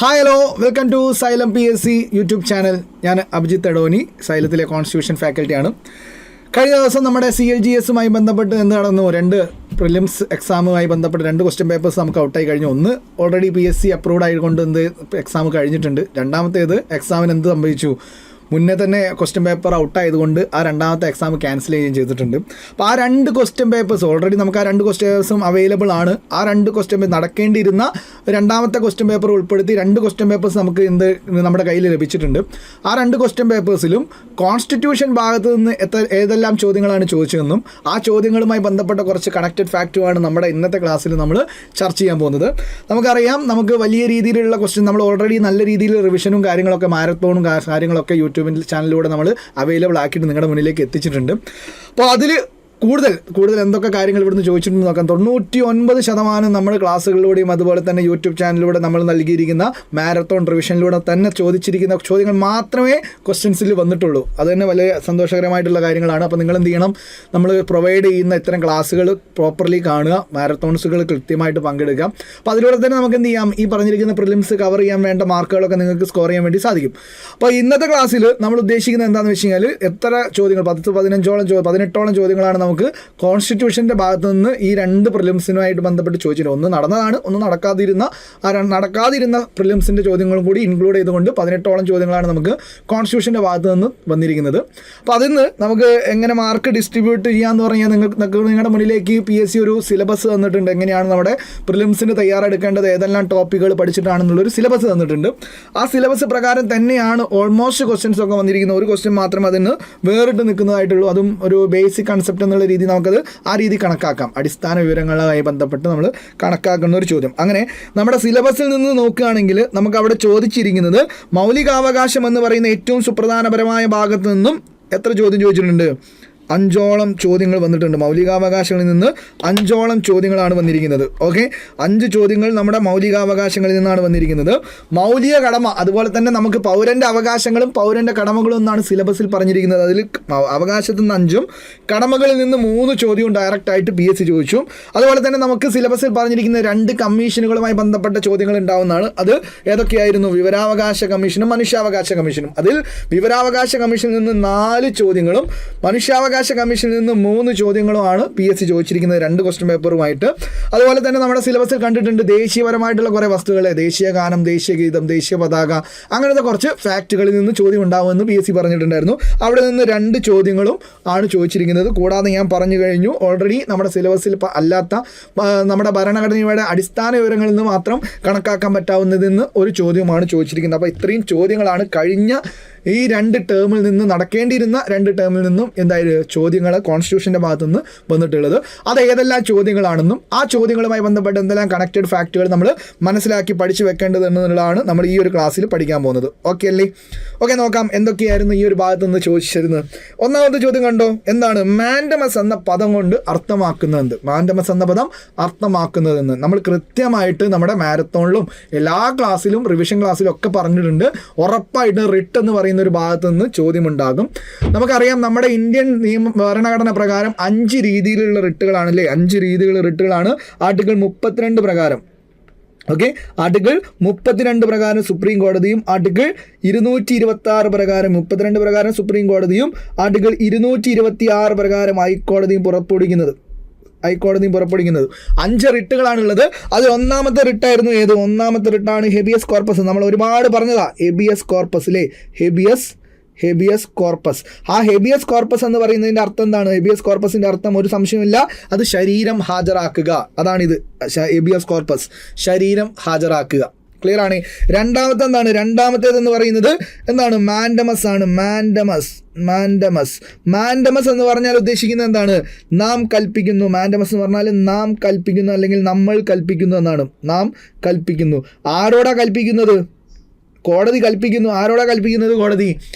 Hi hello welcome to Xylem PSC YouTube channel. ഞാൻ Abhijith Edoni, സൈലത്തിലെ constitution ഫാക്കൽറ്റിയാണ്. കഴിഞ്ഞ ദിവസം നമ്മുടെ CLGSുമായി ബന്ധപ്പെട്ട് എന്ത് നടന്നു? 2 പ്രിലിംസ് എക്സാമുമായി ബന്ധപ്പെട്ട് 2 ക്വസ്റ്റ്യൻ പേപ്പേഴ്സ് നമുക്ക് ഔട്ടായി കഴിഞ്ഞു. ഒന്ന് ഓൾറെഡി PSC അപ്രൂവ്ഡ് ആയിക്കൊണ്ട് എക്സാം കഴിഞ്ഞിട്ടുണ്ട്. രണ്ടാമത്തേത് എക്സാമിന് എന്ത് സംഭവിച്ചു? മുന്നേ തന്നെ ക്വസ്റ്റ്യൻ പേപ്പർ ഔട്ടായതുകൊണ്ട് ആ രണ്ടാമത്തെ എക്സാം ക്യാൻസൽ ചെയ്യുകയും ചെയ്തിട്ടുണ്ട്. അപ്പോൾ ആ 2 ക്വസ്റ്റ്യൻ പേപ്പേഴ്സ് ഓൾറെഡി നമുക്ക് ആ 2 ക്വസ്റ്റ്യൻ പേപ്പേഴ്സും അവൈലബിൾ ആണ്. ആ 2 ക്വസ്റ്റ്യൻ പേപ്പർ നടക്കേണ്ടിയിരുന്ന രണ്ടാമത്തെ ക്വസ്റ്റ്യൻ പേപ്പർ ഉൾപ്പെടുത്തി 2 ക്വസ്റ്റ്യൻ പേപ്പേഴ്സ് നമുക്ക് നമ്മുടെ കയ്യിൽ ലഭിച്ചിട്ടുണ്ട്. ആ 2 ക്വസ്റ്റ്യൻ പേപ്പേഴ്സിലും കോൺസ്റ്റിറ്റ്യൂഷൻ ഭാഗത്ത് നിന്ന് ഏതെല്ലാം ചോദ്യങ്ങളാണ് ചോദിച്ചതെന്നും ആ ചോദ്യങ്ങളുമായി ബന്ധപ്പെട്ട കുറച്ച് കണക്റ്റഡ് ഫാക്റ്റുമാണ് നമ്മുടെ ഇന്നത്തെ ക്ലാസ്സിൽ നമ്മൾ ചർച്ച ചെയ്യാൻ പോകുന്നത്. നമുക്കറിയാം, നമുക്ക് വലിയ രീതിയിലുള്ള ക്വസ്റ്റ്യൻ നമ്മൾ ഓൾറെഡി നല്ല രീതിയിൽ റിവിഷനും കാര്യങ്ങളൊക്കെ മാരത്തോണും കാര്യങ്ങളൊക്കെ യൂട്യൂബ് ചാനലിലൂടെ നമ്മൾ അവൈലബിൾ ആക്കിയിട്ട് നിങ്ങളുടെ മുന്നിലേക്ക് എത്തിച്ചിട്ടുണ്ട്. അപ്പോൾ അതിൽ കൂടുതൽ എന്തൊക്കെ കാര്യങ്ങൾ ഇവിടുന്ന് ചോദിച്ചിട്ടുണ്ടെന്ന് നോക്കാം. 99% നമ്മൾ ക്ലാസ്സുകളിലൂടെയും അതുപോലെ തന്നെ യൂട്യൂബ് ചാനലിലൂടെ നമ്മൾ നൽകിയിരിക്കുന്ന മാരത്തോൺ റിവിഷനിലൂടെ തന്നെ ചോദിച്ചിരിക്കുന്ന ചോദ്യങ്ങൾ മാത്രമേ ക്വസ്റ്റ്യൻസിൽ വന്നിട്ടുള്ളൂ. അത് തന്നെ വലിയ സന്തോഷകരമായിട്ടുള്ള കാര്യങ്ങളാണ്. അപ്പോൾ നിങ്ങൾ എന്ത് ചെയ്യണം? നമ്മൾ പ്രൊവൈഡ് ചെയ്യുന്ന ഇത്തരം ക്ലാസ്സുകൾ പ്രോപ്പർലി കാണുക, മാരത്തോൺസുകൾ കൃത്യമായിട്ട് പങ്കെടുക്കുക. അപ്പോൾ അതിലൂടെ തന്നെ നമുക്ക് എന്ത് ചെയ്യാം? ഈ പറഞ്ഞിരിക്കുന്ന പ്രിലിംസ് കവർ ചെയ്യാൻ വേണ്ട മാർക്കുകളൊക്കെ നിങ്ങൾക്ക് സ്കോർ ചെയ്യാൻ വേണ്ടി സാധിക്കും. അപ്പോൾ ഇന്നത്തെ ക്ലാസ്സിൽ നമ്മൾ ഉദ്ദേശിക്കുന്നത് എന്താണെന്ന് വെച്ച് കഴിഞ്ഞാൽ, എത്ര ചോദ്യങ്ങൾ 18ഓളം ചോദ്യങ്ങളാണ് നമുക്ക് കോൺസ്റ്റിറ്റ്യൂഷൻ്റെ ഭാഗത്ത് നിന്ന് ഈ 2 പ്രിലിംസിനുമായിട്ട് ബന്ധപ്പെട്ട് ചോദിച്ചിട്ടുണ്ട്. ഒന്ന് നടന്നതാണ്, ഒന്ന് നടക്കാതിരുന്ന പ്രിലിംസിൻ്റെ ചോദ്യങ്ങളും കൂടി ഇൻക്ലൂഡ് ചെയ്തുകൊണ്ട് 18ഓളം ചോദ്യങ്ങളാണ് നമുക്ക് കോൺസ്റ്റിറ്റ്യൂഷൻ്റെ ഭാഗത്ത് നിന്ന് വന്നിരിക്കുന്നത്. അപ്പോൾ അതിൽ നിന്ന് നമുക്ക് എങ്ങനെ മാർക്ക് ഡിസ്ട്രിബ്യൂട്ട് ചെയ്യാമെന്ന് പറഞ്ഞാൽ നിങ്ങളുടെ മുന്നിലേക്ക് PSC ഒരു സിലബസ് തന്നിട്ടുണ്ട്. എങ്ങനെയാണ് നമ്മുടെ പ്രിലിംസിന് തയ്യാറെടുക്കേണ്ടത്, ഏതെല്ലാം ടോപ്പിക്കുകൾ പഠിച്ചിട്ടാണെന്നുള്ളൊരു സിലബസ് തന്നിട്ടുണ്ട്. ആ സിലബസ് പ്രകാരം തന്നെയാണ് ഓൾമോസ്റ്റ് ക്വസ്റ്റ്യൻസ് ഒക്കെ വന്നിരിക്കുന്നത്. ഒരു ക്വസ്റ്റ്യൻ മാത്രം അതിന് വേറിട്ട് നിൽക്കുന്നതായിട്ടുള്ളൂ. അതും ഒരു ബേസിക് കൺസെപ്റ്റ് എന്നുള്ള രീതി നമുക്കത് ആ രീതി കണക്കാക്കാം. അടിസ്ഥാന വിവരങ്ങളുമായി ബന്ധപ്പെട്ട് നമ്മൾ കണക്കാക്കുന്ന ഒരു ചോദ്യം. അങ്ങനെ നമ്മുടെ സിലബസിൽ നിന്ന് നോക്കുകയാണെങ്കിൽ നമുക്ക് അവിടെ ചോദിച്ചിരിക്കുന്നത് മൗലികാവകാശം എന്ന് പറയുന്ന ഏറ്റവും സുപ്രധാനപരമായ ഭാഗത്ത് നിന്നും എത്ര ചോദ്യം ചോദിച്ചിട്ടുണ്ട്? 5ഓളം ചോദ്യങ്ങൾ വന്നിട്ടുണ്ട്. മൗലികാവകാശങ്ങളിൽ നിന്ന് 5ഓളം ചോദ്യങ്ങളാണ് വന്നിരിക്കുന്നത്. ഓക്കെ, 5 ചോദ്യങ്ങൾ നമ്മുടെ മൗലികാവകാശങ്ങളിൽ നിന്നാണ് വന്നിരിക്കുന്നത്. മൗലിക കടമ, അതുപോലെ തന്നെ നമുക്ക് പൗരൻ്റെ അവകാശങ്ങളും പൗരൻ്റെ കടമകളും എന്നാണ് സിലബസിൽ പറഞ്ഞിരിക്കുന്നത്. അതിൽ അവകാശത്തിൽ നിന്ന് 5ഉം കടമകളിൽ നിന്ന് 3 ചോദ്യവും ഡയറക്റ്റായിട്ട് PSC ചോദിച്ചു. അതുപോലെ തന്നെ നമുക്ക് സിലബസിൽ പറഞ്ഞിരിക്കുന്ന 2 കമ്മീഷനുകളുമായി ബന്ധപ്പെട്ട ചോദ്യങ്ങൾ ഉണ്ടാവുന്നതാണ്. അത് ഏതൊക്കെയായിരുന്നു? വിവരാവകാശ കമ്മീഷനും മനുഷ്യാവകാശ കമ്മീഷനും. അതിൽ വിവരാവകാശ കമ്മീഷനിൽ നിന്ന് 4 ചോദ്യങ്ങളും മനുഷ്യാവകാശ കമ്മീഷനിൽ നിന്ന് 3 ചോദ്യങ്ങളുമാണ് PSC ചോദിച്ചിരിക്കുന്നത് 2 ക്വസ്റ്റ്യൻ പേപ്പറുമായിട്ട്. അതുപോലെ തന്നെ നമ്മുടെ സിലബസിൽ കണ്ടിട്ടുണ്ട് ദേശീയപരമായിട്ടുള്ള കുറേ വസ്തുക്കളെ, ദേശീയ ഗാനം, ദേശീയ ഗീതം, ദേശീയ പതാക, അങ്ങനത്തെ കുറച്ച് ഫാക്റ്റുകളിൽ നിന്ന് ചോദ്യം ഉണ്ടാവുമെന്ന് PSC പറഞ്ഞിട്ടുണ്ടായിരുന്നു. അവിടെ നിന്ന് 2 ചോദ്യങ്ങളും ആണ് ചോദിച്ചിരിക്കുന്നത്. കൂടാതെ ഞാൻ പറഞ്ഞു കഴിഞ്ഞു, ഓൾറെഡി നമ്മുടെ സിലബസിൽ അല്ലാത്ത നമ്മുടെ ഭരണഘടനയുടെ അടിസ്ഥാന വിവരങ്ങളിൽ നിന്ന് മാത്രം കണക്കാക്കാൻ പറ്റാവുന്നതിൽ നിന്ന് ഒരു ചോദ്യമാണ് ചോദിച്ചിരിക്കുന്നത്. അപ്പോൾ ഇത്രയും ചോദ്യങ്ങളാണ് കഴിഞ്ഞ ഈ 2 ടേമിൽ നിന്ന് നടക്കേണ്ടിയിരുന്ന 2 ടേമിൽ നിന്നും എന്തായാലും ചോദ്യങ്ങൾ കോൺസ്റ്റിറ്റ്യൂഷൻ്റെ ഭാഗത്തുനിന്ന് വന്നിട്ടുള്ളത്. അത് ഏതെല്ലാം ചോദ്യങ്ങളാണെന്നും ആ ചോദ്യങ്ങളുമായി ബന്ധപ്പെട്ട് എന്തെല്ലാം കണക്റ്റഡ് ഫാക്റ്റുകൾ നമ്മൾ മനസ്സിലാക്കി പഠിച്ചു വെക്കേണ്ടതെന്നുള്ളതാണ് നമ്മൾ ഈ ഒരു ക്ലാസ്സിൽ പഠിക്കാൻ പോകുന്നത്. ഓക്കെ അല്ലേ? ഓക്കെ, നോക്കാം എന്തൊക്കെയായിരുന്നു ഈ ഒരു ഭാഗത്ത് നിന്ന് ചോദിച്ചിരുന്നത്. ഒന്നാമത്തെ ചോദ്യം കണ്ടോ? എന്താണ് മാൻഡമസ് എന്ന പദം കൊണ്ട് അർത്ഥമാക്കുന്നത്? മാൻഡമസ് എന്ന പദം അർത്ഥമാക്കുന്നതെന്ന് നമ്മൾ കൃത്യമായിട്ട് നമ്മുടെ മാരത്തോണിലും എല്ലാ ക്ലാസ്സിലും റിവിഷൻ ക്ലാസ്സിലും ഒക്കെ പറഞ്ഞിട്ടുണ്ട്. ഉറപ്പായിട്ട് റിട്ട് എന്ന് പറയുന്ന ഒരു ഭാഗത്ത് നിന്ന് ചോദ്യമുണ്ടാകും. നമുക്കറിയാം, നമ്മുടെ ഇന്ത്യൻ ഭരണഘടന പ്രകാരം 5 രീതിയിലുള്ള റിട്ടുകളാണ് അല്ലേ? 5 രീതിയിലുള്ള റിട്ടുകളാണ്. ആർട്ടിക്കിൾ 32 പ്രകാരം, ഓക്കെ, ആർട്ടിക്കിൾ 32 പ്രകാരം സുപ്രീം കോടതിയും, ആർട്ടിക്കിൾ 226 പ്രകാരം 32 പ്രകാരം സുപ്രീം കോടതിയും, ആർട്ടിക്കിൾ 226 പ്രകാരം ഹൈക്കോടതിയും പുറപ്പെടുവിക്കുന്നത് 5 റിട്ടുകളാണുള്ളത്. അത് ഒന്നാമത്തെ റിട്ടായിരുന്നു ഏത്? ഒന്നാമത്തെ റിട്ടാണ് ഹെബിയസ് കോർപ്പസ്. നമ്മൾ ഒരുപാട് പറഞ്ഞതാ ഹെബിയസ് കോർപ്പസ് അല്ലേ? Habeas corpus. ആ ഹെബിയസ് കോർപ്പസ് എന്ന് പറയുന്നതിൻ്റെ അർത്ഥം എന്താണ്? ഹെബിയസ് കോർപ്പസിൻ്റെ അർത്ഥം ഒരു സംശയമില്ല, അത് ശരീരം ഹാജരാക്കുക. അതാണിത് ഹെബിയസ് കോർപ്പസ്, ശരീരം ഹാജരാക്കുക. ക്ലിയർ ആണ്. രണ്ടാമത്തെ എന്താണ്? രണ്ടാമത്തേതെന്ന് പറയുന്നത് എന്താണ്? മാൻഡമസ് ആണ്. മാൻഡമസ് എന്ന് പറഞ്ഞാൽ ഉദ്ദേശിക്കുന്നത് എന്താണ്? നാം കൽപ്പിക്കുന്നു. മാൻഡമസ് എന്ന് പറഞ്ഞാൽ നാം കൽപ്പിക്കുന്നു, അല്ലെങ്കിൽ നമ്മൾ കൽപ്പിക്കുന്നു എന്നാണ്. നാം കൽപ്പിക്കുന്നു. ആരോടാ കൽപ്പിക്കുന്നത്? കോടതി കൽപ്പിക്കുന്നു. ആരോടാ കൽപ്പിക്കുന്നത്? കോടതി.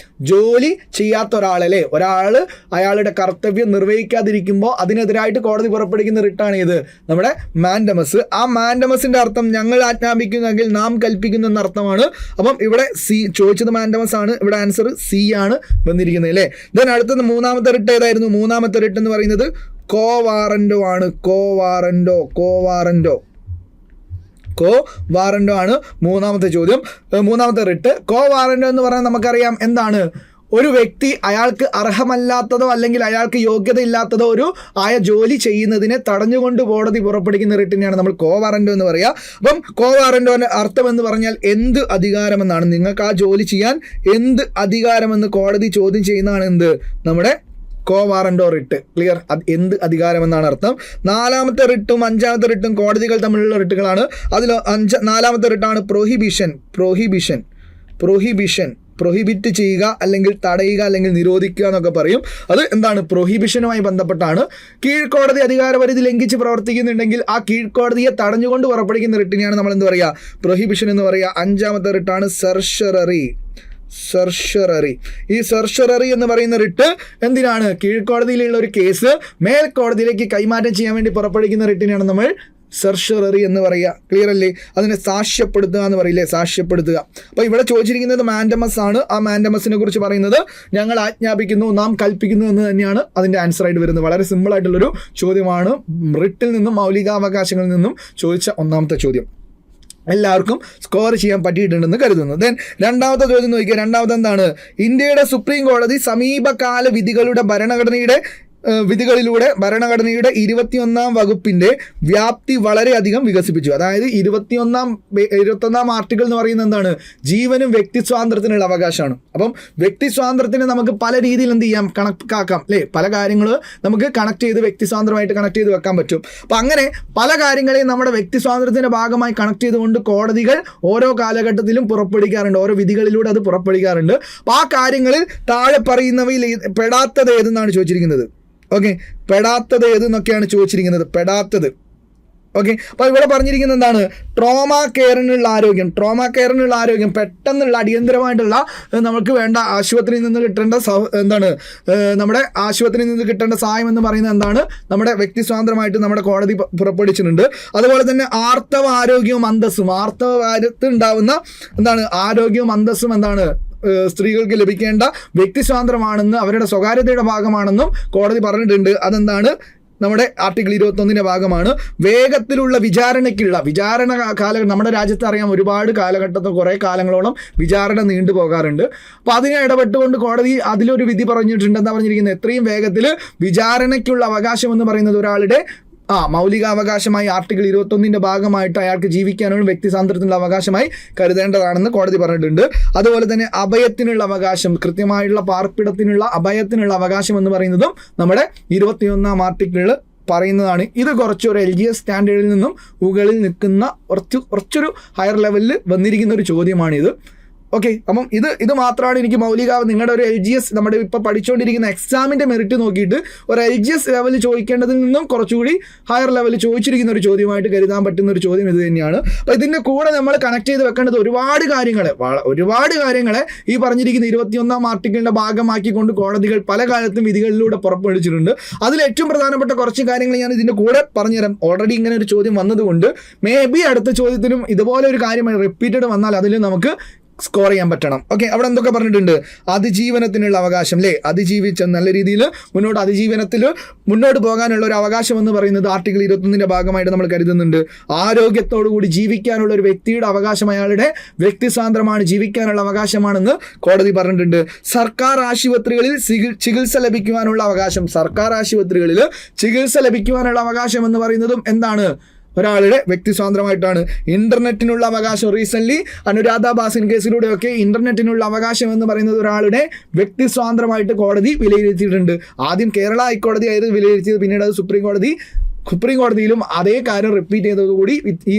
ജോലി ചെയ്യാത്ത ഒരാളല്ലേ, ഒരാൾ അയാളുടെ കർത്തവ്യം നിർവഹിക്കാതിരിക്കുമ്പോൾ അതിനെതിരായിട്ട് കോടതി പുറപ്പെടുവിക്കുന്ന റിട്ടാണ് ഇത് നമ്മുടെ മാൻഡമസ്. ആ മാൻഡമസിൻ്റെ അർത്ഥം ഞങ്ങൾ ആജ്ഞാപിക്കുന്നെങ്കിൽ നാം കൽപ്പിക്കുന്നു എന്ന അർത്ഥമാണ്. അപ്പം ഇവിടെ സി ചോദിച്ചത് മാൻഡമസ് ആണ്. ഇവിടെ ആൻസർ C ആണ് വന്നിരിക്കുന്നത് അല്ലേ? ദെൻ അടുത്തത് 3ാമത്തെ റിട്ട് ഏതായിരുന്നു? 3ാമത്തെ റിട്ട് എന്ന് പറയുന്നത് കോവാറൻറ്റോ ആണ്. കോവാറൻറ്റോ കോ വാറന്റോ ആണ് മൂന്നാമത്തെ ചോദ്യം. മൂന്നാമത്തെ റിട്ട്. കോ വാറന്റോ എന്ന് പറഞ്ഞാൽ നമുക്കറിയാം എന്താണ്, ഒരു വ്യക്തി അയാൾക്ക് അർഹമല്ലാത്തതോ അല്ലെങ്കിൽ അയാൾക്ക് യോഗ്യതയില്ലാത്തതോ ഒരു ആയ ജോലി ചെയ്യുന്നതിനെ തടഞ്ഞുകൊണ്ട് കോടതി പുറപ്പെടുവിക്കുന്ന റിട്ടിനെയാണ് നമ്മൾ കോ വാറന്റോ എന്ന് പറയുക. അപ്പം കോ വാറന്റോന്റെ അർത്ഥം എന്ന് പറഞ്ഞാൽ എന്ത് അധികാരമെന്നാണ്, നിങ്ങൾക്ക് ആ ജോലി ചെയ്യാൻ എന്ത് അധികാരമെന്ന് കോടതി ചോദ്യം ചെയ്യുന്നതാണ് എന്ത്, നമ്മുടെ കോ വാറന്റോ റിട്ട്. ക്ലിയർ? എന്ത് അധികാരമെന്നാണ് അർത്ഥം. നാലാമത്തെ റിട്ടും അഞ്ചാമത്തെ റിട്ടും കോടതികൾ തമ്മിലുള്ള റിട്ടുകളാണ്. അതിൽ നാലാമത്തെ റിട്ടാണ് പ്രൊഹിബിറ്റ് ചെയ്യുക അല്ലെങ്കിൽ തടയുക അല്ലെങ്കിൽ നിരോധിക്കുക എന്നൊക്കെ പറയും. അത് എന്താണ്, പ്രൊഹിബിഷനുമായി ബന്ധപ്പെട്ടാണ്. കീഴ്ക്കോടതി അധികാരപരിധി ലംഘിച്ച് പ്രവർത്തിക്കുന്നുണ്ടെങ്കിൽ ആ കീഴ്ക്കോടതിയെ തടഞ്ഞുകൊണ്ട് പുറപ്പെടുവിക്കുന്ന റിട്ടിനെയാണ് നമ്മൾ എന്ത് പറയുക, പ്രൊഹിബിഷൻ എന്ന് പറയുക. അഞ്ചാമത്തെ റിട്ടാണ് സെർഷററി. ഈ സെർഷററി എന്ന് പറയുന്ന റിട്ട് എന്തിനാണ്, കീഴ്ക്കോടതിയിലുള്ള ഒരു കേസ് മേൽക്കോടതിയിലേക്ക് കൈമാറ്റം ചെയ്യാൻ വേണ്ടി പുറപ്പെടുവിക്കുന്ന റിട്ടിനെയാണ് നമ്മൾ സെർഷററി എന്ന് പറയുക. ക്ലിയർ അല്ലേ? അതിനെ സാക്ഷ്യപ്പെടുത്തുക എന്ന് പറയില്ലേ, സാക്ഷ്യപ്പെടുത്തുക. അപ്പോൾ ഇവിടെ ചോദിച്ചിരിക്കുന്നത് മാൻഡമസ് ആണ്. ആ മാൻഡമസിനെ കുറിച്ച് പറയുന്നത് ഞങ്ങൾ ആജ്ഞാപിക്കുന്നു, നാം കൽപ്പിക്കുന്നു എന്ന് തന്നെയാണ് അതിൻ്റെ ആൻസർ ആയിട്ട് വരുന്നത്. വളരെ സിമ്പിൾ ആയിട്ടുള്ളൊരു ചോദ്യമാണ്. റിട്ടിൽ നിന്നും മൗലികാവകാശങ്ങളിൽ നിന്നും ചോദിച്ച ഒന്നാമത്തെ ചോദ്യം. എല്ലാവർക്കും സ്കോർ ചെയ്യാൻ പറ്റിയിട്ടുണ്ടെന്ന് കരുതുന്നു. ദെൻ രണ്ടാമത്തെ ചോദ്യം നോക്കിക്കുക. രണ്ടാമത്തെ എന്താണ്, ഇന്ത്യയുടെ സുപ്രീം കോടതി സമീപകാല വിധികളിലൂടെ ഭരണഘടനയുടെ 21-ാം വകുപ്പിൻ്റെ വ്യാപ്തി വളരെയധികം വികസിപ്പിച്ചു. അതായത് 21-ാം ആർട്ടിക്കിൾ എന്ന് പറയുന്നത് എന്താണ്, ജീവനും വ്യക്തി സ്വാതന്ത്ര്യത്തിനുള്ള അവകാശമാണ്. അപ്പം വ്യക്തി സ്വാതന്ത്ര്യത്തിനെ നമുക്ക് പല രീതിയിൽ എന്ത് ചെയ്യാം, കണക്കാക്കാം അല്ലേ. പല കാര്യങ്ങൾ നമുക്ക് കണക്ട് ചെയ്ത് വ്യക്തി സ്വാതന്ത്ര്യമായിട്ട് കണക്ട് ചെയ്ത് വെക്കാൻ പറ്റും. അപ്പം അങ്ങനെ പല കാര്യങ്ങളെയും നമ്മുടെ വ്യക്തി സ്വാതന്ത്ര്യത്തിൻ്റെ ഭാഗമായി കണക്ട് ചെയ്തുകൊണ്ട് കോടതികൾ ഓരോ കാലഘട്ടത്തിലും പുറപ്പെടുവിക്കാറുണ്ട്, ഓരോ വിധികളിലൂടെ അത് പുറപ്പെടുവിക്കാറുണ്ട്. അപ്പോൾ ആ കാര്യങ്ങളിൽ താഴെ പറയുന്നവയിൽ പെടാത്തത് ഏതെന്നാണ് ചോദിച്ചിരിക്കുന്നത്. ഓക്കെ, പെടാത്തത് ഏതെന്നൊക്കെയാണ് ചോദിച്ചിരിക്കുന്നത്. പെടാത്തത് ഓക്കെ. അപ്പോൾ ഇവിടെ പറഞ്ഞിരിക്കുന്നത് എന്താണ്, ട്രോമ കെയറിനുള്ള ആരോഗ്യം, പെട്ടെന്നുള്ള അടിയന്തരമായിട്ടുള്ള നമുക്ക് വേണ്ട ആശുപത്രിയിൽ നിന്ന് കിട്ടേണ്ട നമ്മുടെ ആശുപത്രിയിൽ നിന്ന് കിട്ടേണ്ട സഹായം എന്ന് പറയുന്നത് എന്താണ്, നമ്മുടെ വ്യക്തി സ്വാതന്ത്ര്യമായിട്ട് നമ്മുടെ കോടതി പുറപ്പെടുവിച്ചിട്ടുണ്ട്. അതുപോലെ തന്നെ ആർത്തവ ആരോഗ്യവും അന്തസ്സും, ആർത്തവകാലത്ത് ഉണ്ടാവുന്ന എന്താണ് ആരോഗ്യവും അന്തസ്സും എന്താണ് സ്ത്രീകൾക്ക് ലഭിക്കേണ്ട വ്യക്തി സ്വാതന്ത്ര്യമാണെന്ന്, അവരുടെ സ്വകാര്യതയുടെ ഭാഗമാണെന്നും കോടതി പറഞ്ഞിട്ടുണ്ട്. അതെന്താണ്, നമ്മുടെ ആർട്ടിക്കിൾ 21-ന്റെ ഭാഗമാണ്. വേഗത്തിലുള്ള വിചാരണ കാലഘട്ടം നമ്മുടെ രാജ്യത്ത് അറിയാം, ഒരുപാട് കാലഘട്ടത്തിൽ കുറേ കാലങ്ങളോളം വിചാരണ നീണ്ടു പോകാറുണ്ട്. അപ്പോൾ അതിനെ ഇടപെട്ടുകൊണ്ട് കോടതി അതിലൊരു വിധി പറഞ്ഞിട്ടുണ്ട്. എന്താ പറഞ്ഞിരിക്കുന്നത്, എത്രയും വേഗത്തിൽ വിചാരണയ്ക്കുള്ള അവകാശം എന്ന് പറയുന്നത് ഒരാളുടെ മൗലികാവകാശമായി ആർട്ടിക്കിൾ 21-ന്റെ ഭാഗമായിട്ട് അയാൾക്ക് ജീവിക്കാനുള്ള വ്യക്തി സ്വാതന്ത്ര്യത്തിനുള്ള അവകാശമായി കരുതേണ്ടതാണെന്ന് കോടതി പറഞ്ഞിട്ടുണ്ട്. അതുപോലെ തന്നെ അഭയത്തിനുള്ള അവകാശം, കൃത്യമായുള്ള പാർപ്പിടത്തിനുള്ള അഭയത്തിനുള്ള അവകാശം എന്ന് പറയുന്നതും നമ്മുടെ 21-ാം ആർട്ടിക്കിളിൽ പറയുന്നതാണ്. ഇത് കുറച്ചൊരു LGS സ്റ്റാൻഡേർഡിൽ നിന്നും മുകളിൽ നിൽക്കുന്ന കുറച്ചൊരു ഹയർ ലെവലിൽ വന്നിരിക്കുന്ന ഒരു ചോദ്യമാണിത്. ഓക്കെ, അപ്പം ഇത് മാത്രമാണ് എനിക്ക് നിങ്ങളുടെ ഒരു LGS നമ്മുടെ ഇപ്പോൾ പഠിച്ചുകൊണ്ടിരിക്കുന്ന എക്സാമിൻ്റെ മെറിറ്റ് നോക്കിയിട്ട് ഒരു LGS ലെവലിൽ ചോദിക്കേണ്ടതിൽ നിന്നും കുറച്ചുകൂടി ഹയർ ലെവലിൽ ചോദിച്ചിരിക്കുന്ന ഒരു ചോദ്യമായിട്ട് കരുതാൻ പറ്റുന്ന ഒരു ചോദ്യം ഇത് തന്നെയാണ്. അപ്പോൾ ഇതിൻ്റെ കൂടെ നമ്മൾ കണക്ട് ചെയ്ത് വെക്കേണ്ടത് ഒരുപാട് കാര്യങ്ങളെ ഈ പറഞ്ഞിരിക്കുന്ന 21-ാം ആർട്ടിക്കിളിൻ്റെ ഭാഗമാക്കിക്കൊണ്ട് കോടതികൾ പല കാലത്തും വിധികളിലൂടെ പുറപ്പെടുവിച്ചിട്ടുണ്ട്. അതിൽ ഏറ്റവും പ്രധാനപ്പെട്ട കുറച്ച് കാര്യങ്ങൾ ഞാൻ ഇതിൻ്റെ കൂടെ പറഞ്ഞുതരാം. ഓൾറെഡി ഇങ്ങനെ ഒരു ചോദ്യം വന്നതുകൊണ്ട് മേ ബി അടുത്ത ചോദ്യത്തിനും ഇതുപോലെ ഒരു കാര്യം റിപ്പീറ്റഡ് വന്നാൽ അതിൽ നമുക്ക് സ്കോർ ചെയ്യാൻ പറ്റണം. ഓക്കെ, അവിടെ എന്തൊക്കെ പറഞ്ഞിട്ടുണ്ട്, അതിജീവനത്തിനുള്ള അവകാശം അല്ലേ, അതിജീവിച്ച നല്ല രീതിയിൽ മുന്നോട്ട് പോകാനുള്ള ഒരു അവകാശം എന്ന് പറയുന്നത് ആർട്ടിക്കിൾ 21-ന്റെ ഭാഗമായിട്ട് നമ്മൾ കരുതുന്നുണ്ട്. ആരോഗ്യത്തോടുകൂടി ജീവിക്കാനുള്ള ഒരു വ്യക്തിയുടെ അവകാശം അയാളുടെ വ്യക്തി സ്വാതന്ത്ര്യമാണ്, ജീവിക്കാനുള്ള അവകാശമാണെന്ന് കോടതി പറഞ്ഞിട്ടുണ്ട്. സർക്കാർ ആശുപത്രികളിൽ ചികിത്സ ലഭിക്കുവാനുള്ള അവകാശം എന്ന് പറയുന്നതും എന്താണ്, ഒരാളുടെ വ്യക്തി സ്വാതന്ത്ര്യമായിട്ടാണ്. ഇന്റർനെറ്റിനുള്ള അവകാശം, റീസെന്റ് അനുരാധ ബാസിൻ കേസിലൂടെയൊക്കെ ഇന്റർനെറ്റിനുള്ള അവകാശം എന്ന് പറയുന്നത് ഒരാളുടെ വ്യക്തി സ്വാതന്ത്ര്യമായിട്ട് കോടതി വിലയിരുത്തിയിട്ടുണ്ട്. ആദ്യം കേരള ഹൈക്കോടതി ആയിരുന്നു വിലയിരുത്തിയത്, പിന്നീട് അത് സുപ്രീം കോടതിയിലും അതേ കാര്യം റിപ്പീറ്റ് ചെയ്തതോടുകൂടി ഈ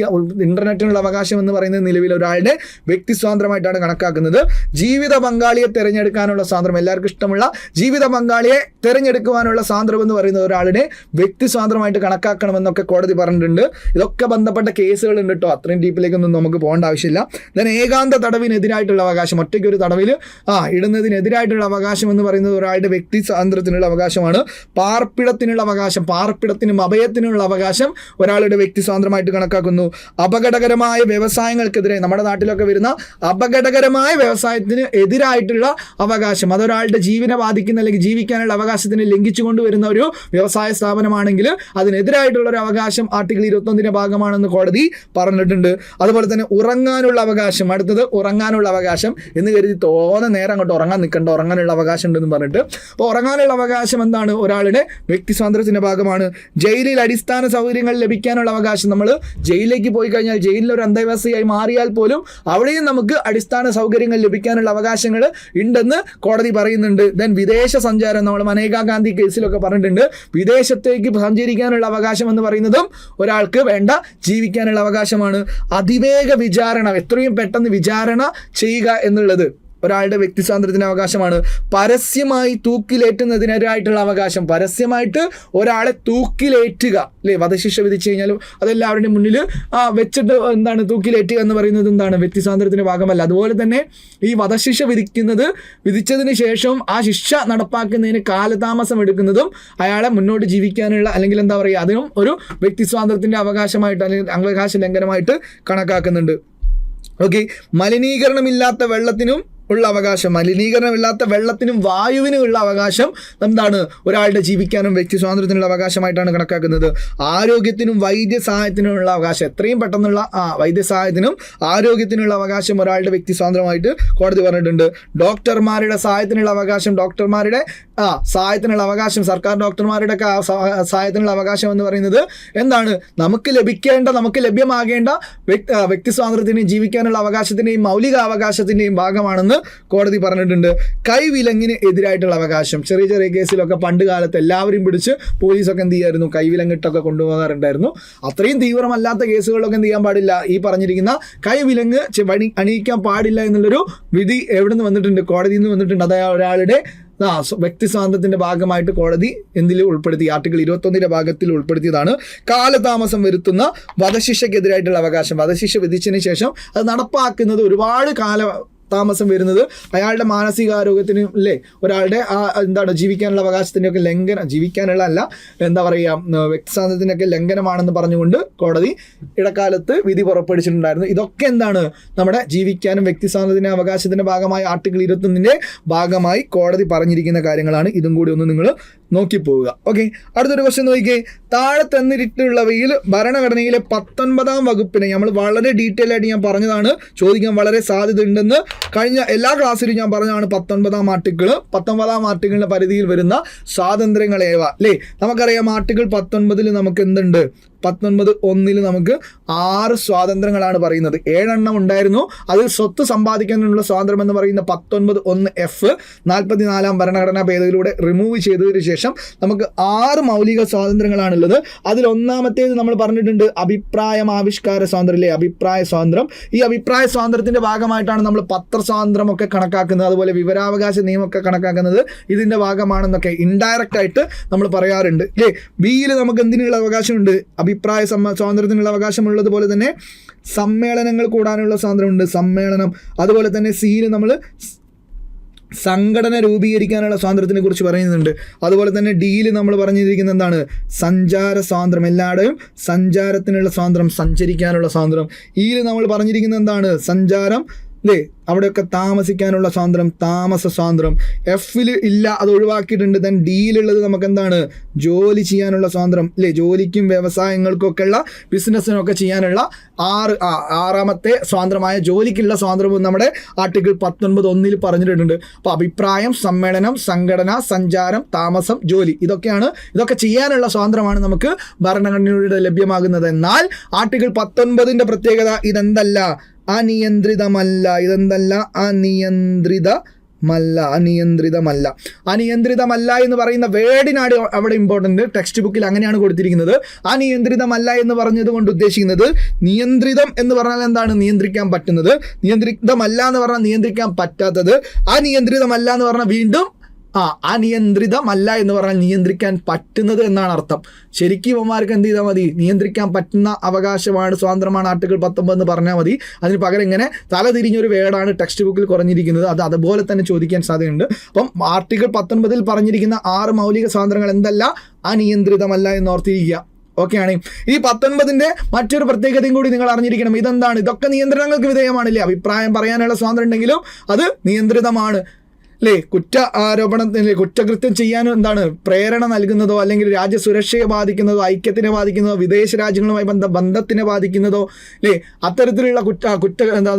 ഇന്റർനെറ്റിനുള്ള അവകാശം എന്ന് പറയുന്നത് നിലവിൽ ഒരാളുടെ വ്യക്തി സ്വാതന്ത്ര്യമായിട്ടാണ് കണക്കാക്കുന്നത്. ജീവിത പങ്കാളിയെ തിരഞ്ഞെടുക്കാനുള്ള സ്വാതന്ത്ര്യം, എല്ലാവർക്കും ഇഷ്ടമുള്ള ജീവിത പങ്കാളിയെ തിരഞ്ഞെടുക്കുവാനുള്ള സ്വാതന്ത്ര്യം എന്ന് പറയുന്നത് ഒരാളുടെ വ്യക്തി സ്വാതന്ത്ര്യമായിട്ട് കണക്കാക്കണമെന്നൊക്കെ കോടതി പറഞ്ഞിട്ടുണ്ട്. ഇതൊക്കെ ബന്ധപ്പെട്ട കേസുകളുണ്ട് കേട്ടോ, അത്രയും ഡീപ്പിലേക്കൊന്നും നമുക്ക് പോകേണ്ട ആവശ്യമില്ല. ദെൻ ഏകാന്ത തടവിനെതിരായിട്ടുള്ള അവകാശം, ഒറ്റയ്ക്കൊരു തടവിൽ ഇടുന്നതിനെതിരായിട്ടുള്ള അവകാശം എന്ന് പറയുന്നത് ഒരാളുടെ വ്യക്തി സ്വാതന്ത്ര്യത്തിനുള്ള അവകാശമാണ്. പാർപ്പിടത്തിനുള്ള അവകാശം, പാർപ്പിടത്തിനും അഭയത്തിനും ആരോഗ്യത്തിനുള്ള അവകാശം ഒരാളുടെ വ്യക്തി സ്വാതന്ത്ര്യമായിട്ട് കണക്കാക്കുന്നു. അപകടകരമായ വ്യവസായങ്ങൾക്കെതിരെ, നമ്മുടെ നാട്ടിലൊക്കെ വരുന്ന അപകടകരമായ വ്യവസായത്തിന് എതിരായിട്ടുള്ള അവകാശം, അതൊരാളുടെ ജീവനെ ബാധിക്കുന്ന അല്ലെങ്കിൽ ജീവിക്കാനുള്ള അവകാശത്തിന് ലംഘിച്ചുകൊണ്ട് വരുന്ന ഒരു വ്യവസായ സ്ഥാപനമാണെങ്കിൽ അതിനെതിരായിട്ടുള്ള ഒരു അവകാശം ആർട്ടിക്കിൾ 21 ഭാഗമാണെന്ന് കോടതി പറഞ്ഞിട്ടുണ്ട്. അതുപോലെ തന്നെ ഉറങ്ങാനുള്ള അവകാശം, അടുത്തത് ഉറങ്ങാനുള്ള അവകാശം എന്ന് കരുതി നേരം അങ്ങോട്ട് ഉറങ്ങാൻ നിൽക്കേണ്ട, ഉറങ്ങാനുള്ള അവകാശം ഉണ്ടെന്ന് പറഞ്ഞിട്ട്. അപ്പോൾ ഉറങ്ങാനുള്ള അവകാശം എന്താണ്? ഒരാളുടെ വ്യക്തി സ്വാതന്ത്ര്യത്തിൻ്റെ ഭാഗമാണ്. ജയിലിൽ അടിസ്ഥാന സൗകര്യങ്ങൾ ലഭിക്കാനുള്ള അവകാശം, നമ്മൾ ജയിലിലേക്ക് പോയി കഴിഞ്ഞാൽ ജയിലിൽ ഒരു അന്തേവാസിയായി മാറിയാൽ പോലും അവിടെയും നമുക്ക് അടിസ്ഥാന സൗകര്യങ്ങൾ ലഭിക്കാനുള്ള അവകാശങ്ങൾ ഉണ്ടെന്ന് കോടതി പറയുന്നുണ്ട്. ദെൻ വിദേശ സഞ്ചാരം, നമ്മൾ മനേകാ ഗാന്ധി കേസിലൊക്കെ പറഞ്ഞിട്ടുണ്ട്, വിദേശത്തേക്ക് സഞ്ചരിക്കാനുള്ള അവകാശം എന്ന് പറയുന്നതും ഒരാൾക്ക് വേണ്ട ജീവിക്കാനുള്ള അവകാശമാണ്. അതിവേഗ വിചാരണ, എത്രയും പെട്ടെന്ന് വിചാരണ ചെയ്യുക എന്നുള്ളത് ഒരാളുടെ വ്യക്തി സ്വാതന്ത്ര്യത്തിന് അവകാശമാണ്. പരസ്യമായി തൂക്കിലേറ്റുന്നതിനെതിരായിട്ടുള്ള അവകാശം, പരസ്യമായിട്ട് ഒരാളെ തൂക്കിലേറ്റുക, അല്ലേ, വധശിക്ഷ വിധിച്ചു കഴിഞ്ഞാലും അതെല്ലാവരുടെയും മുന്നിൽ വെച്ചിട്ട് എന്താണ് തൂക്കിലേറ്റുക എന്ന് പറയുന്നത് എന്താണ്? വ്യക്തി സ്വാതന്ത്ര്യത്തിൻ്റെ ഭാഗമല്ല. അതുപോലെ തന്നെ ഈ വധശിക്ഷ വിധിച്ചതിന് ശേഷം ആ ശിക്ഷ നടപ്പാക്കുന്നതിന് കാലതാമസം എടുക്കുന്നതും അയാളെ മുന്നോട്ട് ജീവിക്കാനുള്ള അല്ലെങ്കിൽ എന്താ പറയുക അതിനും ഒരു വ്യക്തി സ്വാതന്ത്ര്യത്തിൻ്റെ അവകാശമായിട്ട് അല്ലെങ്കിൽ അവകാശ ലംഘനമായിട്ട് കണക്കാക്കുന്നുണ്ട്. ഓക്കെ, മലിനീകരണമില്ലാത്ത വെള്ളത്തിനും ഉള്ള അവകാശം, മലിനീകരണമില്ലാത്ത വെള്ളത്തിനും വായുവിനും ഉള്ള അവകാശം എന്താണ്? ഒരാളുടെ ജീവിക്കാനും വ്യക്തി സ്വാതന്ത്ര്യത്തിനുള്ള അവകാശമായിട്ടാണ് കണക്കാക്കുന്നത്. ആരോഗ്യത്തിനും വൈദ്യസഹായത്തിനുള്ള അവകാശം, എത്രയും പെട്ടെന്നുള്ള വൈദ്യസഹായത്തിനും ആരോഗ്യത്തിനുള്ള അവകാശം ഒരാളുടെ വ്യക്തി സ്വാതന്ത്ര്യമായിട്ട് കോടതി പറഞ്ഞിട്ടുണ്ട്. ഡോക്ടർമാരുടെ സഹായത്തിനുള്ള അവകാശം, ഡോക്ടർമാരുടെ സഹായത്തിനുള്ള അവകാശം, സർക്കാർ ഡോക്ടർമാരുടെ സഹായത്തിനുള്ള അവകാശം എന്ന് പറയുന്നത് എന്താണ്? നമുക്ക് ലഭ്യമാകേണ്ട വ്യക്തി സ്വാതന്ത്ര്യത്തിൻ്റെയും ജീവിക്കാനുള്ള അവകാശത്തിൻ്റെയും മൗലിക അവകാശത്തിൻ്റെയും ഭാഗമാണെന്ന് കോടതി പറഞ്ഞിട്ടുണ്ട്. കൈവിലങ്ങിന് എതിരായിട്ടുള്ള അവകാശം, ചെറിയ ചെറിയ കേസിലൊക്കെ പണ്ട് കാലത്ത് എല്ലാവരും പിടിച്ച് പോലീസൊക്കെ എന്ത് ചെയ്യായിരുന്നു? കൈവിലങ്ങിട്ടൊക്കെ കൊണ്ടുപോകാറുണ്ടായിരുന്നു. അത്രയും തീവ്രമല്ലാത്ത കേസുകളിലൊക്കെ എന്ത് ചെയ്യാൻ പാടില്ല? ഈ പറഞ്ഞിരിക്കുന്ന കൈവിലങ്ങ് അണിയിക്കാൻ പാടില്ല എന്നുള്ളൊരു വിധി എവിടെ നിന്ന് വന്നിട്ടുണ്ട്? കോടതിയിൽ നിന്ന് വന്നിട്ടുണ്ട്. അതായത് ഒരാളുടെ വ്യക്തി സ്വാതന്ത്ര്യത്തിന്റെ ഭാഗമായിട്ട് കോടതി എന്തിൽ ഉൾപ്പെടുത്തി? ആർട്ടിക്കിൾ 21 ഭാഗത്തിൽ ഉൾപ്പെടുത്തിയതാണ്. കാലതാമസം വരുത്തുന്ന വധശിക്ഷയ്ക്കെതിരായിട്ടുള്ള അവകാശം, വധശിക്ഷ വിധിച്ചതിന് ശേഷം അത് നടപ്പാക്കുന്നത് ഒരുപാട് താമസം വരുന്നത് അയാളുടെ മാനസികാരോഗ്യത്തിനും അല്ലേ, ഒരാളുടെ എന്താണ് ജീവിക്കാനുള്ള അവകാശത്തിൻ്റെയൊക്കെ ലംഘനം, ജീവിക്കാനുള്ള അല്ല എന്താ പറയുക വ്യക്തി സ്വാതന്ത്ര്യത്തിൻ്റെയൊക്കെ ലംഘനമാണെന്ന് പറഞ്ഞുകൊണ്ട് കോടതി ഇടക്കാലത്ത് വിധി പുറപ്പെടുവിച്ചിട്ടുണ്ടായിരുന്നു. ഇതൊക്കെ എന്താണ്? നമ്മുടെ ജീവിക്കാനും വ്യക്തി സ്വാതന്ത്ര്യത്തിൻ്റെ അവകാശത്തിൻ്റെ ഭാഗമായി ആർട്ടിക്കിൾ 21 ഭാഗമായി കോടതി പറഞ്ഞിരിക്കുന്ന കാര്യങ്ങളാണ്. ഇതും കൂടി ഒന്ന് നിങ്ങൾ നോക്കിപ്പോവുക. ഓക്കെ, അടുത്തൊരു ക്വസ്റ്റ്യൻ നോക്കിക്കേ. താഴെ തന്നിട്ടുള്ളവയിൽ ഭരണഘടനയിലെ 19ാം വകുപ്പിനെ, നമ്മൾ വളരെ ഡീറ്റെയിൽ ആയിട്ട് ഞാൻ പറഞ്ഞതാണ്, ചോദിക്കാൻ വളരെ സാധ്യത ഉണ്ടെന്ന് കഴിഞ്ഞ എല്ലാ ക്ലാസ്സിലും ഞാൻ പറഞ്ഞതാണ്. 19ാം ആർട്ടിക്കിളിന്റെ പരിധിയിൽ വരുന്ന സ്വാതന്ത്ര്യങ്ങളേവ, അല്ലേ? നമുക്കറിയാം ആർട്ടിക്കിൾ 19 നമുക്ക് എന്തുണ്ട്? 19(1) നമുക്ക് 6 സ്വാതന്ത്ര്യങ്ങളാണ് പറയുന്നത്. 7 എണ്ണം ഉണ്ടായിരുന്നു. അതിൽ സ്വത്ത് സമ്പാദിക്കാനുള്ള സ്വാതന്ത്ര്യം എന്ന് പറയുന്ന 19(1)F 44ാം ഭരണഘടനാ ഭേദഗതിയിലൂടെ റിമൂവ് ചെയ്തതിന് ശേഷം നമുക്ക് 6 മൗലിക സ്വാതന്ത്ര്യങ്ങളാണുള്ളത്. അതിൽ ഒന്നാമത്തേത് നമ്മൾ പറഞ്ഞിട്ടുണ്ട് ആവിഷ്കാര സ്വാതന്ത്ര്യം, അല്ലേ? അഭിപ്രായ സ്വാതന്ത്ര്യം. ഈ അഭിപ്രായ സ്വാതന്ത്ര്യത്തിന്റെ ഭാഗമായിട്ടാണ് നമ്മൾ പത്രസ്വാതന്ത്ര്യമൊക്കെ കണക്കാക്കുന്നത്, അതുപോലെ വിവരാവകാശ നിയമമൊക്കെ കണക്കാക്കുന്നത് ഇതിന്റെ ഭാഗമാണെന്നൊക്കെ ഇൻഡയറക്റ്റ് ആയിട്ട് നമ്മൾ പറയാറുണ്ട്, അല്ലേ? ബിയിൽ നമുക്ക് എന്തിനുള്ള അവകാശമുണ്ട്? അഭിപ്രായ സ്വാതന്ത്ര്യത്തിനുള്ള അവകാശമുള്ളതുപോലെ തന്നെ സമ്മേളനങ്ങൾ കൂടാനുള്ള സ്വാതന്ത്ര്യമുണ്ട്, സമ്മേളനം. അതുപോലെ തന്നെ സിയിൽ നമ്മൾ സംഘടന രൂപീകരിക്കാനുള്ള സ്വാതന്ത്ര്യത്തിനെ കുറിച്ച് പറയുന്നുണ്ട്. അതുപോലെ തന്നെ ഡിയിൽ നമ്മൾ പറഞ്ഞിരിക്കുന്നത് എന്താണ്? സഞ്ചാര സ്വാതന്ത്ര്യം, എല്ലായിടെയും സഞ്ചാരത്തിനുള്ള സ്വാതന്ത്ര്യം, സഞ്ചരിക്കാനുള്ള സ്വാതന്ത്ര്യം. ഇയിൽ നമ്മൾ പറഞ്ഞിരിക്കുന്നത് എന്താണ്? സഞ്ചാരം, അല്ലേ? അവിടെയൊക്കെ താമസിക്കാനുള്ള സ്വാതന്ത്ര്യം, താമസ സ്വാതന്ത്ര്യം. F-ൽ ഇല്ല, അത് ഒഴിവാക്കിയിട്ടുണ്ട്. ദെൻ ഡിയിലുള്ളത് നമുക്ക് എന്താണ്? ജോലി ചെയ്യാനുള്ള സ്വാതന്ത്ര്യം, അല്ലേ? ജോലിക്കും വ്യവസായങ്ങൾക്കൊക്കെ ഉള്ള ബിസിനസ്സിനൊക്കെ ചെയ്യാനുള്ള ആറാമത്തെ സ്വാതന്ത്ര്യമായ ജോലിക്കുള്ള സ്വാതന്ത്ര്യവും നമ്മുടെ ആർട്ടിക്കിൾ 19(1) പറഞ്ഞിട്ടുണ്ട്. അപ്പോൾ അഭിപ്രായം, സമ്മേളനം, സംഘടന, സഞ്ചാരം, താമസം, ജോലി, ഇതൊക്കെ ചെയ്യാനുള്ള സ്വാതന്ത്ര്യമാണ് നമുക്ക് ഭരണഘടനയിലൂടെ ലഭ്യമാകുന്നത്. എന്നാൽ ആർട്ടിക്കിൾ 19 പ്രത്യേകത ഇതെന്തല്ല? അനിയന്ത്രിതമല്ല. ഇതെന്തല്ല? അനിയന്ത്രിതമല്ല എന്ന് പറയുന്ന വേർഡിനാണ് അവിടെ ഇമ്പോർട്ടൻറ്റ്. ടെക്സ്റ്റ് ബുക്കിൽ അങ്ങനെയാണ് കൊടുത്തിരിക്കുന്നത്. അനിയന്ത്രിതമല്ല എന്ന് പറഞ്ഞത് കൊണ്ട് ഉദ്ദേശിക്കുന്നത്, നിയന്ത്രിതം എന്ന് പറഞ്ഞാൽ എന്താണ്? നിയന്ത്രിക്കാൻ പറ്റുന്നത്. നിയന്ത്രിതമല്ല എന്ന് പറഞ്ഞാൽ നിയന്ത്രിക്കാൻ പറ്റാത്തത്. അനിയന്ത്രിതമല്ല എന്ന് പറഞ്ഞാൽ വീണ്ടും അനിയന്ത്രിതമല്ല എന്ന് പറഞ്ഞാൽ നിയന്ത്രിക്കാൻ പറ്റുന്നത് എന്നാണ് അർത്ഥം. ശരിക്കും ഇവന്മാർക്ക് എന്ത് ചെയ്താൽ മതി? നിയന്ത്രിക്കാൻ പറ്റുന്ന അവകാശമാണ്, സ്വാതന്ത്ര്യമാണ് ആർട്ടിക്കിൾ 19 എന്ന് പറഞ്ഞാൽ മതി. അതിന് പകരം ഇങ്ങനെ തലതിരിഞ്ഞൊരു വേർഡാണ് ടെക്സ്റ്റ് ബുക്കിൽ കുറഞ്ഞിരിക്കുന്നത്. അത് അതുപോലെ തന്നെ ചോദിക്കാൻ സാധ്യതയുണ്ട്. അപ്പം ആർട്ടിക്കിൾ 19 പറഞ്ഞിരിക്കുന്ന 6 മൗലിക സ്വാതന്ത്ര്യങ്ങൾ എന്തല്ല? അനിയന്ത്രിതമല്ല എന്ന് ഓർത്തിരിക്കുക. ഓക്കെയാണ്. ഈ 19ന്റെ മറ്റൊരു പ്രത്യേകതയും കൂടി നിങ്ങൾ അറിഞ്ഞിരിക്കണം. ഇതെന്താണ്? ഇതൊക്കെ നിയന്ത്രണങ്ങൾക്ക് വിധേയമാണില്ലേ? അഭിപ്രായം പറയാനുള്ള സ്വാതന്ത്ര്യം ഉണ്ടെങ്കിലും അത് നിയന്ത്രിതമാണ് അല്ലേ? ആരോപണത്തിന് കുറ്റകൃത്യം ചെയ്യാൻ എന്താണ് പ്രേരണ നൽകുന്നതോ അല്ലെങ്കിൽ രാജ്യസുരക്ഷയെ ബാധിക്കുന്നതോ ഐക്യത്തിനെ ബാധിക്കുന്നതോ വിദേശ രാജ്യങ്ങളുമായി ബന്ധത്തിനെ ബാധിക്കുന്നതോ അല്ലേ അത്തരത്തിലുള്ള എന്താ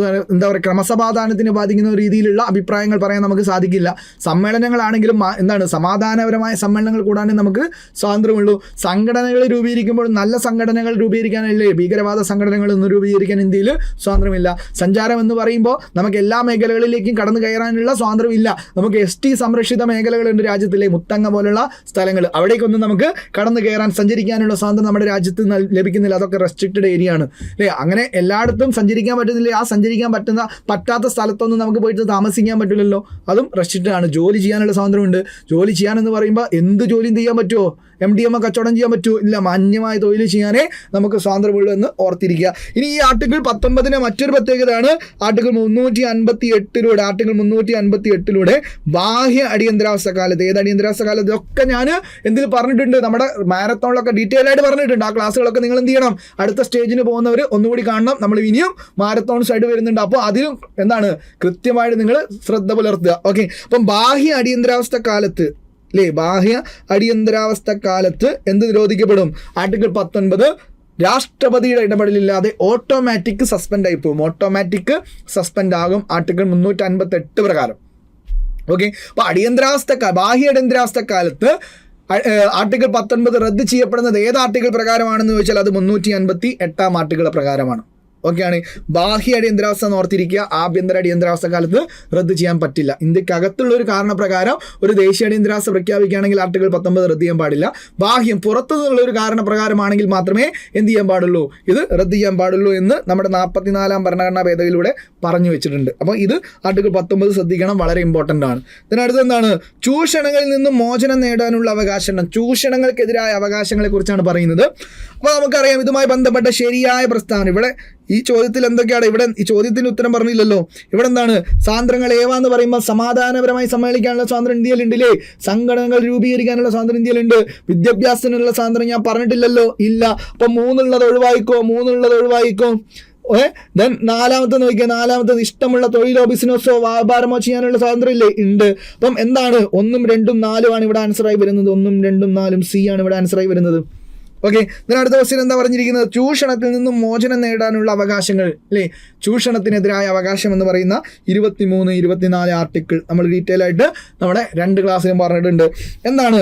പറയുക ക്രമസമാധാനത്തിനെ ബാധിക്കുന്ന രീതിയിലുള്ള അഭിപ്രായങ്ങൾ പറയാൻ നമുക്ക് സാധിക്കില്ല. സമ്മേളനങ്ങളാണെങ്കിലും എന്താണ് സമാധാനപരമായ സമ്മേളനങ്ങൾ കൂടാനേ നമുക്ക് സ്വാതന്ത്ര്യമുള്ളൂ. സംഘടനകൾ രൂപീകരിക്കുമ്പോൾ നല്ല സംഘടനകൾ രൂപീകരിക്കാനല്ലേ, ഭീകരവാദ സംഘടനകളൊന്നും രൂപീകരിക്കാൻ ഇന്ത്യയിൽ സ്വാതന്ത്ര്യമില്ല. സഞ്ചാരം എന്ന് പറയുമ്പോൾ നമുക്ക് എല്ലാ മേഖലകളിലേക്കും കടന്നു കയറാനുള്ള സ്വാതന്ത്ര്യമില്ല. നമുക്ക് ST സംരക്ഷിത മേഖലകളുണ്ട് രാജ്യത്തിലെ മുത്തങ്ങ പോലുള്ള സ്ഥലങ്ങൾ, അവിടേക്കൊന്നും നമുക്ക് കടന്നു കയറാൻ സഞ്ചരിക്കാനുള്ള സ്വാതന്ത്ര്യം നമ്മുടെ രാജ്യത്ത് ലഭിക്കുന്നില്ല. അതൊക്കെ റെസ്ട്രിക്റ്റഡ് ഏരിയ ആണ് അല്ലേ? അങ്ങനെ എല്ലായിടത്തും സഞ്ചരിക്കാൻ പറ്റുന്നില്ല. ആ സഞ്ചരിക്കാൻ പറ്റാത്ത സ്ഥലത്തൊന്നും നമുക്ക് പോയിട്ട് താമസിക്കാൻ പറ്റില്ലല്ലോ, അതും റെസ്ട്രിക്റ്റഡ് ആണ്. ജോലി ചെയ്യാനുള്ള സ്വാതന്ത്ര്യമുണ്ട്. ജോലി ചെയ്യാനെന്ന് പറയുമ്പോൾ എന്ത് ജോലിയും ചെയ്യാൻ പറ്റുമോ? MDMA കച്ചവടം ചെയ്യാൻ പറ്റുമോ? ഇല്ല, മാന്യമായ തൊഴിൽ ചെയ്യാനേ നമുക്ക് സ്വാതന്ത്ര്യമുള്ളൂ എന്ന് ഓർത്തിരിക്കുക. ഇനി ഈ ആർട്ടിക്കിൾ 19 മറ്റൊരു പ്രത്യേകതയാണ് ആർട്ടിക്കിൾ 358 ബാഹ്യ അടിയന്തരാവസ്ഥ കാലത്ത്. ഏത് അടിയന്തരാവസ്ഥ കാലത്ത്? ഇതൊക്കെ ഞാൻ എന്തിൽ പറഞ്ഞിട്ടുണ്ട്, നമ്മുടെ മാരത്തോണിലൊക്കെ ഡീറ്റെയിൽ ആയിട്ട് പറഞ്ഞിട്ടുണ്ട്. ആ ക്ലാസ്സുകളൊക്കെ നിങ്ങൾ എന്ത് ചെയ്യണം, അടുത്ത സ്റ്റേജിന് പോകുന്നവർ ഒന്നുകൂടി കാണണം. നമ്മൾ ഇനിയും മാരത്തോൺ സൈഡ് വരുന്നുണ്ട്. അപ്പോൾ അതിലും എന്താണ് കൃത്യമായിട്ട് നിങ്ങൾ ശ്രദ്ധ പുലർത്തുക. ഓക്കെ, അപ്പം ബാഹ്യ അടിയന്തരാവസ്ഥ കാലത്ത് അല്ലേ, ബാഹ്യ അടിയന്തരാവസ്ഥ കാലത്ത് എന്ത് നിരോധിക്കപ്പെടും? ആർട്ടിക്കിൾ 19 രാഷ്ട്രപതിയുടെ ഇടപെടലില്ലാതെ ഓട്ടോമാറ്റിക് സസ്പെൻഡ് ആയി പോകും. ഓട്ടോമാറ്റിക് സസ്പെൻഡ് ആകും ആർട്ടിക്കിൾ 358 പ്രകാരം. ഓക്കെ, അപ്പോൾ ബാഹ്യ അടിയന്തരാവസ്ഥ കാലത്ത് ആർട്ടിക്കിൾ 19 റദ്ദ് ചെയ്യപ്പെടുന്നത് ഏത് ആർട്ടിക്കിൾ പ്രകാരമാണെന്ന് ചോദിച്ചാൽ അത് 358 ആർട്ടിക്കിൾ പ്രകാരമാണ്. ഓക്കെയാണ്. ബാഹ്യ അടിയന്തരാവസ്ഥ ഓർത്തിരിക്കുക. ആഭ്യന്തര അടിയന്തരാവസ്ഥ കാലത്ത് റദ്ദ് ചെയ്യാൻ പറ്റില്ല. ഇന്ത്യക്കകത്തുള്ള ഒരു കാരണപ്രകാരം ഒരു ദേശീയ അടിയന്തരാവസ്ഥ പ്രഖ്യാപിക്കുകയാണെങ്കിൽ ആർട്ടിക്കിൾ 19 റദ്ദ് ചെയ്യാൻ പാടില്ല. ബാഹ്യം പുറത്തു നിന്നുള്ള ഒരു കാരണപ്രകാരമാണെങ്കിൽ മാത്രമേ എന്ത് ചെയ്യാൻ പാടുള്ളൂ, ഇത് റദ്ദ് ചെയ്യാൻ പാടുള്ളൂ എന്ന് നമ്മുടെ 44-ാം ഭരണഘടനാ ഭേദഗതിയിലൂടെ പറഞ്ഞു വെച്ചിട്ടുണ്ട്. അപ്പോൾ ഇത് ആർട്ടിക്കിൾ 19 ശ്രദ്ധിക്കണം, വളരെ ഇമ്പോർട്ടൻ്റ് ആണ്. ഇതിനടുത്ത് എന്താണ്? ചൂഷണങ്ങളിൽ നിന്നും മോചനം നേടാനുള്ള അവകാശം. ചൂഷണങ്ങൾക്കെതിരായ അവകാശങ്ങളെ കുറിച്ചാണ് പറയുന്നത്. അപ്പോൾ നമുക്കറിയാം ഇതുമായി ബന്ധപ്പെട്ട ശരിയായ പ്രസ്താവന ഇവിടെ ഈ ചോദ്യത്തിൽ എന്തൊക്കെയാണ്? ഇവിടെ ഈ ചോദ്യത്തിന് ഉത്തരം പറഞ്ഞില്ലല്ലോ. ഇവിടെ എന്താണ്? സാന്ദ്രങ്ങൾ ഏവാന്ന് പറയുമ്പോൾ സമാധാനപരമായി സമ്മേളിക്കാനുള്ള സ്വാതന്ത്ര്യം ഇന്ത്യയിലുണ്ടല്ലേ? സംഘടനകൾ രൂപീകരിക്കാനുള്ള സ്വാതന്ത്ര്യം ഇന്ത്യയിലുണ്ട്. വിദ്യാഭ്യാസത്തിനുള്ള സ്വാതന്ത്ര്യം ഞാൻ പറഞ്ഞിട്ടില്ലല്ലോ, ഇല്ല. അപ്പം 3 ഒഴിവായിക്കോ. ദെൻ 4 നോക്കിയാൽ 4 ഇഷ്ടമുള്ള തൊഴിലോ ബിസിനസ്സോ വ്യാപാരമോ ചെയ്യാനുള്ള സ്വാതന്ത്ര്യം ഇല്ലേ? ഉണ്ട്. അപ്പം എന്താണ്? 1, 2, 4 ആണ് ഇവിടെ ആൻസറായി വരുന്നത്. 1, 2, 4 C ആണ് ഇവിടെ ആൻസറായി വരുന്നത്. ഓക്കെ, ഇതിനടുത്ത ക്വസ്റ്റ്യൻ എന്താ പറഞ്ഞിരിക്കുന്നത്? ചൂഷണത്തിൽ നിന്നും മോചനം നേടാനുള്ള അവകാശങ്ങൾ അല്ലേ? ചൂഷണത്തിനെതിരായ അവകാശം എന്ന് പറയുന്ന 23, 24 ആർട്ടിക്കിൾ നമ്മൾ ഡീറ്റെയിൽ ആയിട്ട് നമ്മുടെ 2 ക്ലാസ്സിലും പറഞ്ഞിട്ടുണ്ട്. എന്താണ്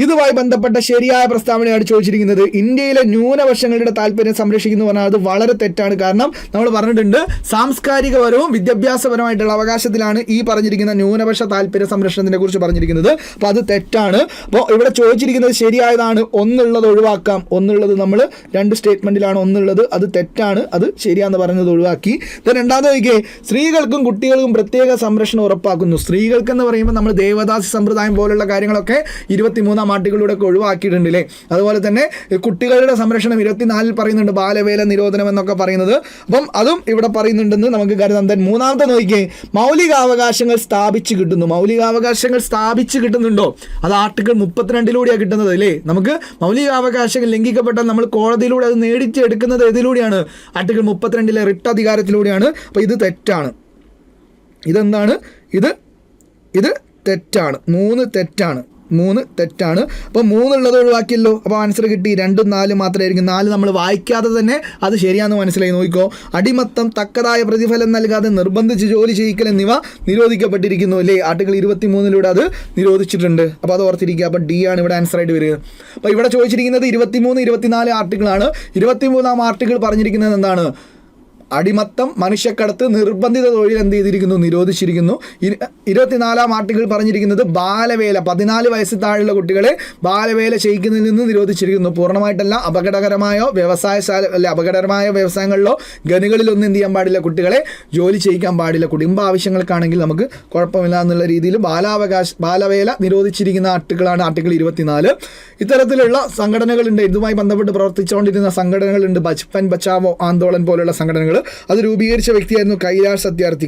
ഇതുമായി ബന്ധപ്പെട്ട ശരിയായ പ്രസ്താവനയാണ് ചോദിച്ചിരിക്കുന്നത്? ഇന്ത്യയിലെ ന്യൂനപക്ഷങ്ങളുടെ താല്പര്യം സംരക്ഷിക്കുന്നു പറഞ്ഞാൽ അത് വളരെ തെറ്റാണ്. കാരണം നമ്മൾ പറഞ്ഞിട്ടുണ്ട് സാംസ്കാരികപരവും വിദ്യാഭ്യാസപരമായിട്ടുള്ള അവകാശത്തിലാണ് ഈ പറഞ്ഞിരിക്കുന്ന ന്യൂനപക്ഷ താല്പര്യ സംരക്ഷണത്തിനെ കുറിച്ച് പറഞ്ഞിരിക്കുന്നത്. അപ്പോൾ അത് തെറ്റാണ്. അപ്പോൾ ഇവിടെ ചോദിച്ചിരിക്കുന്നത് ശരിയായതാണ്. 1 ഒഴിവാക്കാം. 1 നമ്മൾ 2 സ്റ്റേറ്റ്മെന്റിലാണ് 1 അത് തെറ്റാണ്. അത് ശരിയാന്ന് പറയുന്നത് ഒഴിവാക്കി. രണ്ടാമത് നോക്കിയേ, സ്ത്രീകൾക്കും കുട്ടികൾക്കും പ്രത്യേക സംരക്ഷണം ഉറപ്പാക്കുന്നു. സ്ത്രീകൾക്കെന്ന് പറയുമ്പോൾ നമ്മൾ ദേവദാസി സമ്പ്രദായം പോലുള്ള കാര്യങ്ങളൊക്കെ 23-ാം ആർട്ടിക്കിളിലൂടെ ഒഴിവാക്കിയിട്ടുണ്ട് അല്ലേ? അതുപോലെ തന്നെ കുട്ടികളുടെ സംരക്ഷണം 24 പറയുന്നുണ്ട്, ബാലവേല നിരോധനം എന്നൊക്കെ പറയുന്നത്. അപ്പം അതും ഇവിടെ പറയുന്നുണ്ടെന്ന് നമുക്ക് കരുതാം. മൂന്നാമത്തെ നോക്കിയേ, മൗലികാവകാശങ്ങൾ സ്ഥാപിച്ച് കിട്ടുന്നു. മൗലികാവകാശങ്ങൾ സ്ഥാപിച്ച് കിട്ടുന്നുണ്ടോ? അത് ആർട്ടിക്കിൾ 32 കിട്ടുന്നത് അല്ലേ? നമുക്ക് മൗലികാവകാശങ്ങൾ ലംഘിക്കപ്പെട്ടാൽ നമ്മൾ കോടതിയിലൂടെ അത് നേടിച്ചെടുക്കുന്നത് ഏതിലൂടെയാണ്? Article 32 writ അധികാരത്തിലൂടെയാണ്. അപ്പോൾ ഇത് തെറ്റാണ്. ഇതെന്താണ്? ഇത് തെറ്റാണ്. 3 തെറ്റാണ്. അപ്പോൾ 3 ഒഴിവാക്കിയല്ലോ. അപ്പോൾ ആൻസർ കിട്ടി. 2, 4 മാത്രമായിരിക്കും. 4 നമ്മൾ വായിക്കാതെ തന്നെ അത് ശരിയാണെന്ന് മനസ്സിലായി. നോക്കിക്കോ, അടിമത്തം, തക്കതായ പ്രതിഫലം നൽകാതെ നിർബന്ധിച്ച് ജോലി ചെയ്യിക്കൽ എന്നിവ നിരോധിക്കപ്പെട്ടിരിക്കുന്നു അല്ലേ? ആർട്ടിക്കിൾ 23 അത് നിരോധിച്ചിട്ടുണ്ട്. അപ്പോൾ അത് ഓർത്തിരിക്കുക. അപ്പോൾ D ആണ് ഇവിടെ ആൻസർ ആയിട്ട് വരിക. അപ്പോൾ ഇവിടെ ചോദിച്ചിരിക്കുന്നത് 23, 24 ആർട്ടിക്കിളാണ്. 23-ാം ആർട്ടിക്കിൾ പറഞ്ഞിരിക്കുന്നത് എന്താണ്? അടിമത്തം, മനുഷ്യക്കടത്ത്, നിർബന്ധിത തൊഴിൽ എന്ത് ചെയ്തിരിക്കുന്നു? നിരോധിച്ചിരിക്കുന്നു. 24-ാം ആർട്ടിക്കിൾ പറഞ്ഞിരിക്കുന്നത് ബാലവേല, 14 വയസ്സിൽ താഴെയുള്ള കുട്ടികളെ ബാലവേല ചെയ്യിക്കുന്നതിൽ നിന്ന് നിരോധിച്ചിരിക്കുന്നു. പൂർണ്ണമായിട്ടല്ല, അപകടകരമായ വ്യവസായങ്ങളിലോ ഖനികളിലൊന്നും എന്ത് ചെയ്യാൻ പാടില്ല, കുട്ടികളെ ജോലി ചെയ്യിക്കാൻ പാടില്ല. കുടുംബ ആവശ്യങ്ങൾക്കാണെങ്കിൽ നമുക്ക് കുഴപ്പമില്ല എന്നുള്ള രീതിയിൽ ബാലവേല നിരോധിച്ചിരിക്കുന്ന ആർട്ടിക്കിളാണ് ആർട്ടിക്കിൾ 24. ഇത്തരത്തിലുള്ള സംഘടനകളുണ്ട്, ഇതുമായി ബന്ധപ്പെട്ട് പ്രവർത്തിച്ചുകൊണ്ടിരുന്ന സംഘടനകളുണ്ട്. ബച്പൻ ബച്ചാവോ ആന്തോളൻ പോലുള്ള സംഘടനകൾ. അത് രൂപീകരിച്ച വ്യക്തിയായിരുന്നു കൈലാഷ് സത്യാർത്ഥി.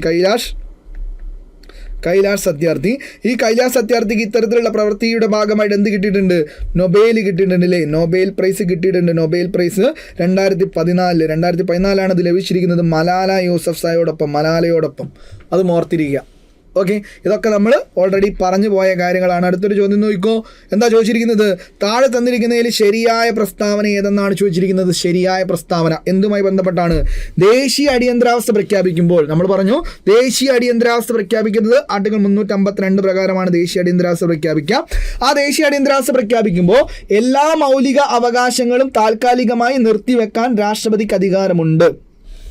കൈലാഷ് സത്യാർത്ഥി. ഈ കൈലാഷ് സത്യാർത്ഥിക്ക് ഇത്തരത്തിലുള്ള പ്രവൃത്തിയുടെ ഭാഗമായിട്ട് എന്ത് കിട്ടിയിട്ടുണ്ട്? നൊബേൽ കിട്ടിയിട്ടുണ്ട് അല്ലേ? നൊബേൽ പ്രൈസ് കിട്ടിയിട്ടുണ്ട്. നൊബേൽ പ്രൈസ് 2014 അത് ലഭിച്ചിരിക്കുന്നത് മലാലയോടൊപ്പം. അത് ഓർത്തിരിക്കുക. ഓക്കെ, ഇതൊക്കെ നമ്മൾ ഓൾറെഡി പറഞ്ഞു പോയ കാര്യങ്ങളാണ്. അടുത്തൊരു ചോദ്യം നോക്കിക്കോ. എന്താ ചോദിച്ചിരിക്കുന്നത്? താഴെ തന്നിരിക്കുന്നതിൽ ശരിയായ പ്രസ്താവന ഏതെന്നാണ് ചോദിച്ചിരിക്കുന്നത്. ശരിയായ പ്രസ്താവന എന്തുമായി ബന്ധപ്പെട്ടാണ്? ദേശീയ അടിയന്തരാവസ്ഥ പ്രഖ്യാപിക്കുമ്പോൾ നമ്മൾ പറഞ്ഞു, ദേശീയ അടിയന്തരാവസ്ഥ പ്രഖ്യാപിക്കുന്നത് ആർട്ടിക്കിൾ 352 പ്രകാരമാണ് ദേശീയ അടിയന്തരാവസ്ഥ പ്രഖ്യാപിക്കുക. ആ ദേശീയ അടിയന്തരാവസ്ഥ പ്രഖ്യാപിക്കുമ്പോൾ എല്ലാ മൗലിക അവകാശങ്ങളും താൽക്കാലികമായി നിർത്തിവെക്കാൻ രാഷ്ട്രപതിക്ക് അധികാരമുണ്ട്.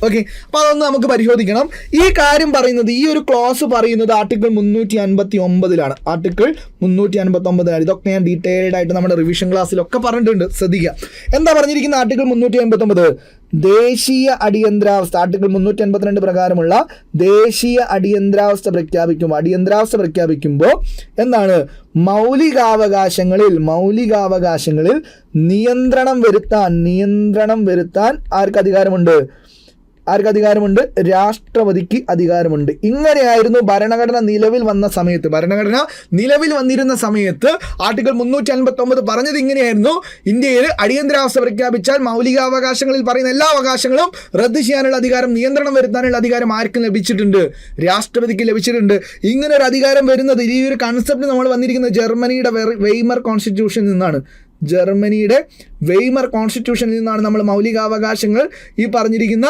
ഓക്കെ, അപ്പോൾ അതൊന്ന് നമുക്ക് പരിശോധിക്കണം. ഈ കാര്യം പറയുന്നത്, ഈ ഒരു ക്ലോസ് പറയുന്നത് ആർട്ടിക്കിൾ 359 ആർട്ടിക്കിൾ 359. ഇതൊക്കെ ഞാൻ ഡീറ്റെയിൽഡ് ആയിട്ട് നമ്മുടെ റിവിഷൻ ക്ലാസ്സിലൊക്കെ പറഞ്ഞിട്ടുണ്ട്, ശ്രദ്ധിക്കുക. എന്താ പറഞ്ഞിരിക്കുന്നത്? ആർട്ടിക്കിൾ 359 ദേശീയ അടിയന്തരാവസ്ഥ, ആർട്ടിക്കിൾ 352 പ്രകാരമുള്ള ദേശീയ അടിയന്തരാവസ്ഥ പ്രഖ്യാപിക്കുമ്പോൾ എന്താണ്? മൗലികാവകാശങ്ങളിൽ നിയന്ത്രണം വരുത്താൻ ആർക്ക് അധികാരമുണ്ട്? രാഷ്ട്രപതിക്ക് അധികാരമുണ്ട്. ഇങ്ങനെയായിരുന്നു ഭരണഘടന നിലവിൽ വന്നിരുന്ന സമയത്ത് ആർട്ടിക്കിൾ 359 പറഞ്ഞത് ഇങ്ങനെയായിരുന്നു. ഇന്ത്യയിൽ അടിയന്തരാവസ്ഥ പ്രഖ്യാപിച്ചാൽ മൗലികാവകാശങ്ങളിൽ പറയുന്ന എല്ലാ അവകാശങ്ങളും റദ്ദ് ചെയ്യാനുള്ള അധികാരം, നിയന്ത്രണം വരുത്താനുള്ള അധികാരം ആർക്കും ലഭിച്ചിട്ടുണ്ട്? രാഷ്ട്രപതിക്ക് ലഭിച്ചിട്ടുണ്ട്. ഇങ്ങനെ ഒരു അധികാരം വരുന്നത്, ഈ ഒരു കൺസെപ്റ്റ് നമ്മൾ വന്നിരിക്കുന്നത് ജർമ്മനിയുടെ വെയ്മർ കോൺസ്റ്റിറ്റ്യൂഷനിൽ നിന്നാണ്. നമ്മൾ മൗലികാവകാശങ്ങൾ ഈ പറഞ്ഞിരിക്കുന്ന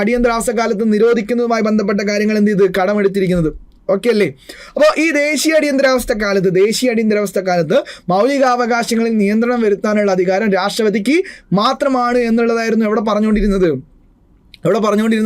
അടിയന്തരാവസ്ഥ കാലത്ത് നിരോധിക്കുന്നതുമായി ബന്ധപ്പെട്ട കാര്യങ്ങൾ എന്ത് ചെയ്ത് കടമെടുത്തിരിക്കുന്നത്. ഓക്കെ അല്ലേ? അപ്പോൾ ഈ ദേശീയ അടിയന്തരാവസ്ഥ കാലത്ത് മൗലികാവകാശങ്ങളിൽ നിയന്ത്രണം വരുത്താനുള്ള അധികാരം രാഷ്ട്രപതിക്ക് മാത്രമാണ് എന്നുള്ളതായിരുന്നു ഇവിടെ പറഞ്ഞുകൊണ്ടിരുന്നത്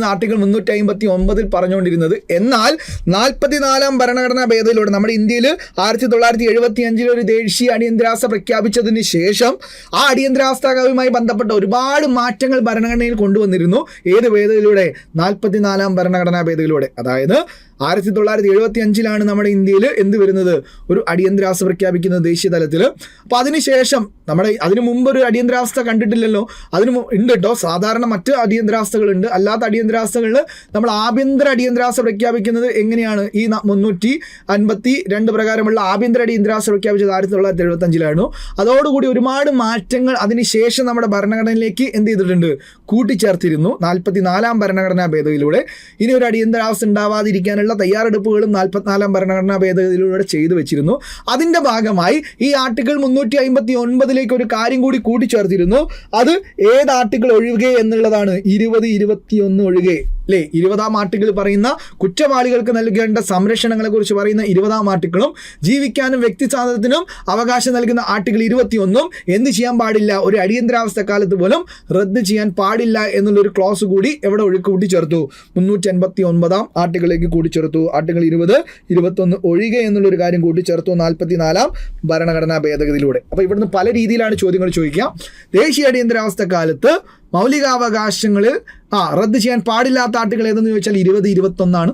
ആർട്ടിക്കിൾ 359 പറഞ്ഞുകൊണ്ടിരുന്നത്. എന്നാൽ 44-ാം ഭരണഘടനാ ഭേദഗതിയിലൂടെ നമ്മുടെ ഇന്ത്യയിൽ 1975 ഒരു ദേശീയ അടിയന്തരാവസ്ഥ പ്രഖ്യാപിച്ചതിന് ശേഷം ആ അടിയന്തരാവസ്ഥയുമായി ബന്ധപ്പെട്ട ഒരുപാട് മാറ്റങ്ങൾ ഭരണഘടനയിൽ കൊണ്ടുവന്നിരുന്നു. ഏത് ഭേദഗതിയിലൂടെ? 44-ാം ഭരണഘടനാ ഭേദഗതിയിലൂടെ. അതായത് 1975 നമ്മുടെ ഇന്ത്യയിൽ എന്ത് വരുന്നത്? ഒരു അടിയന്തരാവസ്ഥ പ്രഖ്യാപിക്കുന്നത് ദേശീയ തലത്തിൽ. അപ്പോൾ അതിനുശേഷം അതിനു മുമ്പ് ഒരു അടിയന്തരാവസ്ഥ കണ്ടിട്ടില്ലല്ലോ. ഉണ്ട് കേട്ടോ, സാധാരണ മറ്റ് അടിയന്തരാവസ്ഥകളുണ്ട്. അല്ലാത്ത അടിയന്തരാവസ്ഥകളിൽ നമ്മൾ ആഭ്യന്തര അടിയന്തരാവസ്ഥ പ്രഖ്യാപിക്കുന്നത് എങ്ങനെയാണ്? ഈ 352 പ്രകാരമുള്ള ആഭ്യന്തര അടിയന്തരാവസ്ഥ പ്രഖ്യാപിച്ചത് 1975 അതോടുകൂടി ഒരുപാട് മാറ്റങ്ങൾ അതിനുശേഷം നമ്മുടെ ഭരണഘടനയിലേക്ക് എന്ത് ചെയ്തിട്ടുണ്ട്? കൂട്ടിച്ചേർത്തിരുന്നു 44-ാം ഭരണഘടനാ ഭേദഗതിയിലൂടെ. ഇനി ഒരു അടിയന്തരാവസ്ഥ ഉണ്ടാവാതിരിക്കാനുള്ള തയ്യാറെടുപ്പുകളും 44-ാം ഭരണഘടനാ ഭേദഗതിയിലൂടെ ചെയ്തു വെച്ചിരുന്നു. അതിന്റെ ഭാഗമായി ഈ ആർട്ടിക്കിൾ 359 ഒരു കാര്യം കൂടി കൂട്ടിച്ചേർത്തിരുന്നു. അത് ഏത് ആർട്ടിക്കിൾ ഒഴികെ എന്നുള്ളതാണ്. 20-21 ഒഴികെ അല്ലേ? 20-ാം ആർട്ടിക്കിൾ പറയുന്ന കുറ്റവാളികൾക്ക് നൽകേണ്ട സംരക്ഷണങ്ങളെ കുറിച്ച് പറയുന്ന 20-ാം ആർട്ടിക്കിളും ജീവിക്കാനും വ്യക്തി സ്വാതന്ത്ര്യത്തിനും അവകാശം നൽകുന്ന ആർട്ടിക്കിൾ 21 എന്ത് ചെയ്യാൻ പാടില്ല? ഒരു അടിയന്തരാവസ്ഥ കാലത്ത് പോലും റദ്ദ് ചെയ്യാൻ പാടില്ല എന്നുള്ളൊരു ക്ലോസ് കൂടി എവിടെ കൂട്ടിച്ചേർത്തു? 359-ാം ആർട്ടിക്കിളിലേക്ക് കൂട്ടിച്ചേർത്തു. ആർട്ടിക്കിൾ 20-21 ഒഴികെ എന്നുള്ളൊരു കാര്യം കൂട്ടിച്ചേർത്തു 44-ാം ഭരണഘടനാ ഭേദഗതിയിലൂടെ. അപ്പോൾ ഇവിടുന്ന് പല രീതിയിലാണ് ചോദ്യങ്ങൾ ചോദിക്കുക. ദേശീയ അടിയന്തരാവസ്ഥ കാലത്ത് മൗലികാവകാശങ്ങളിൽ റദ്ദ് ചെയ്യാൻ പാടില്ലാത്ത ആർട്ടിക്കിൾ ഏതെന്ന് ചോദിച്ചാൽ 20-21.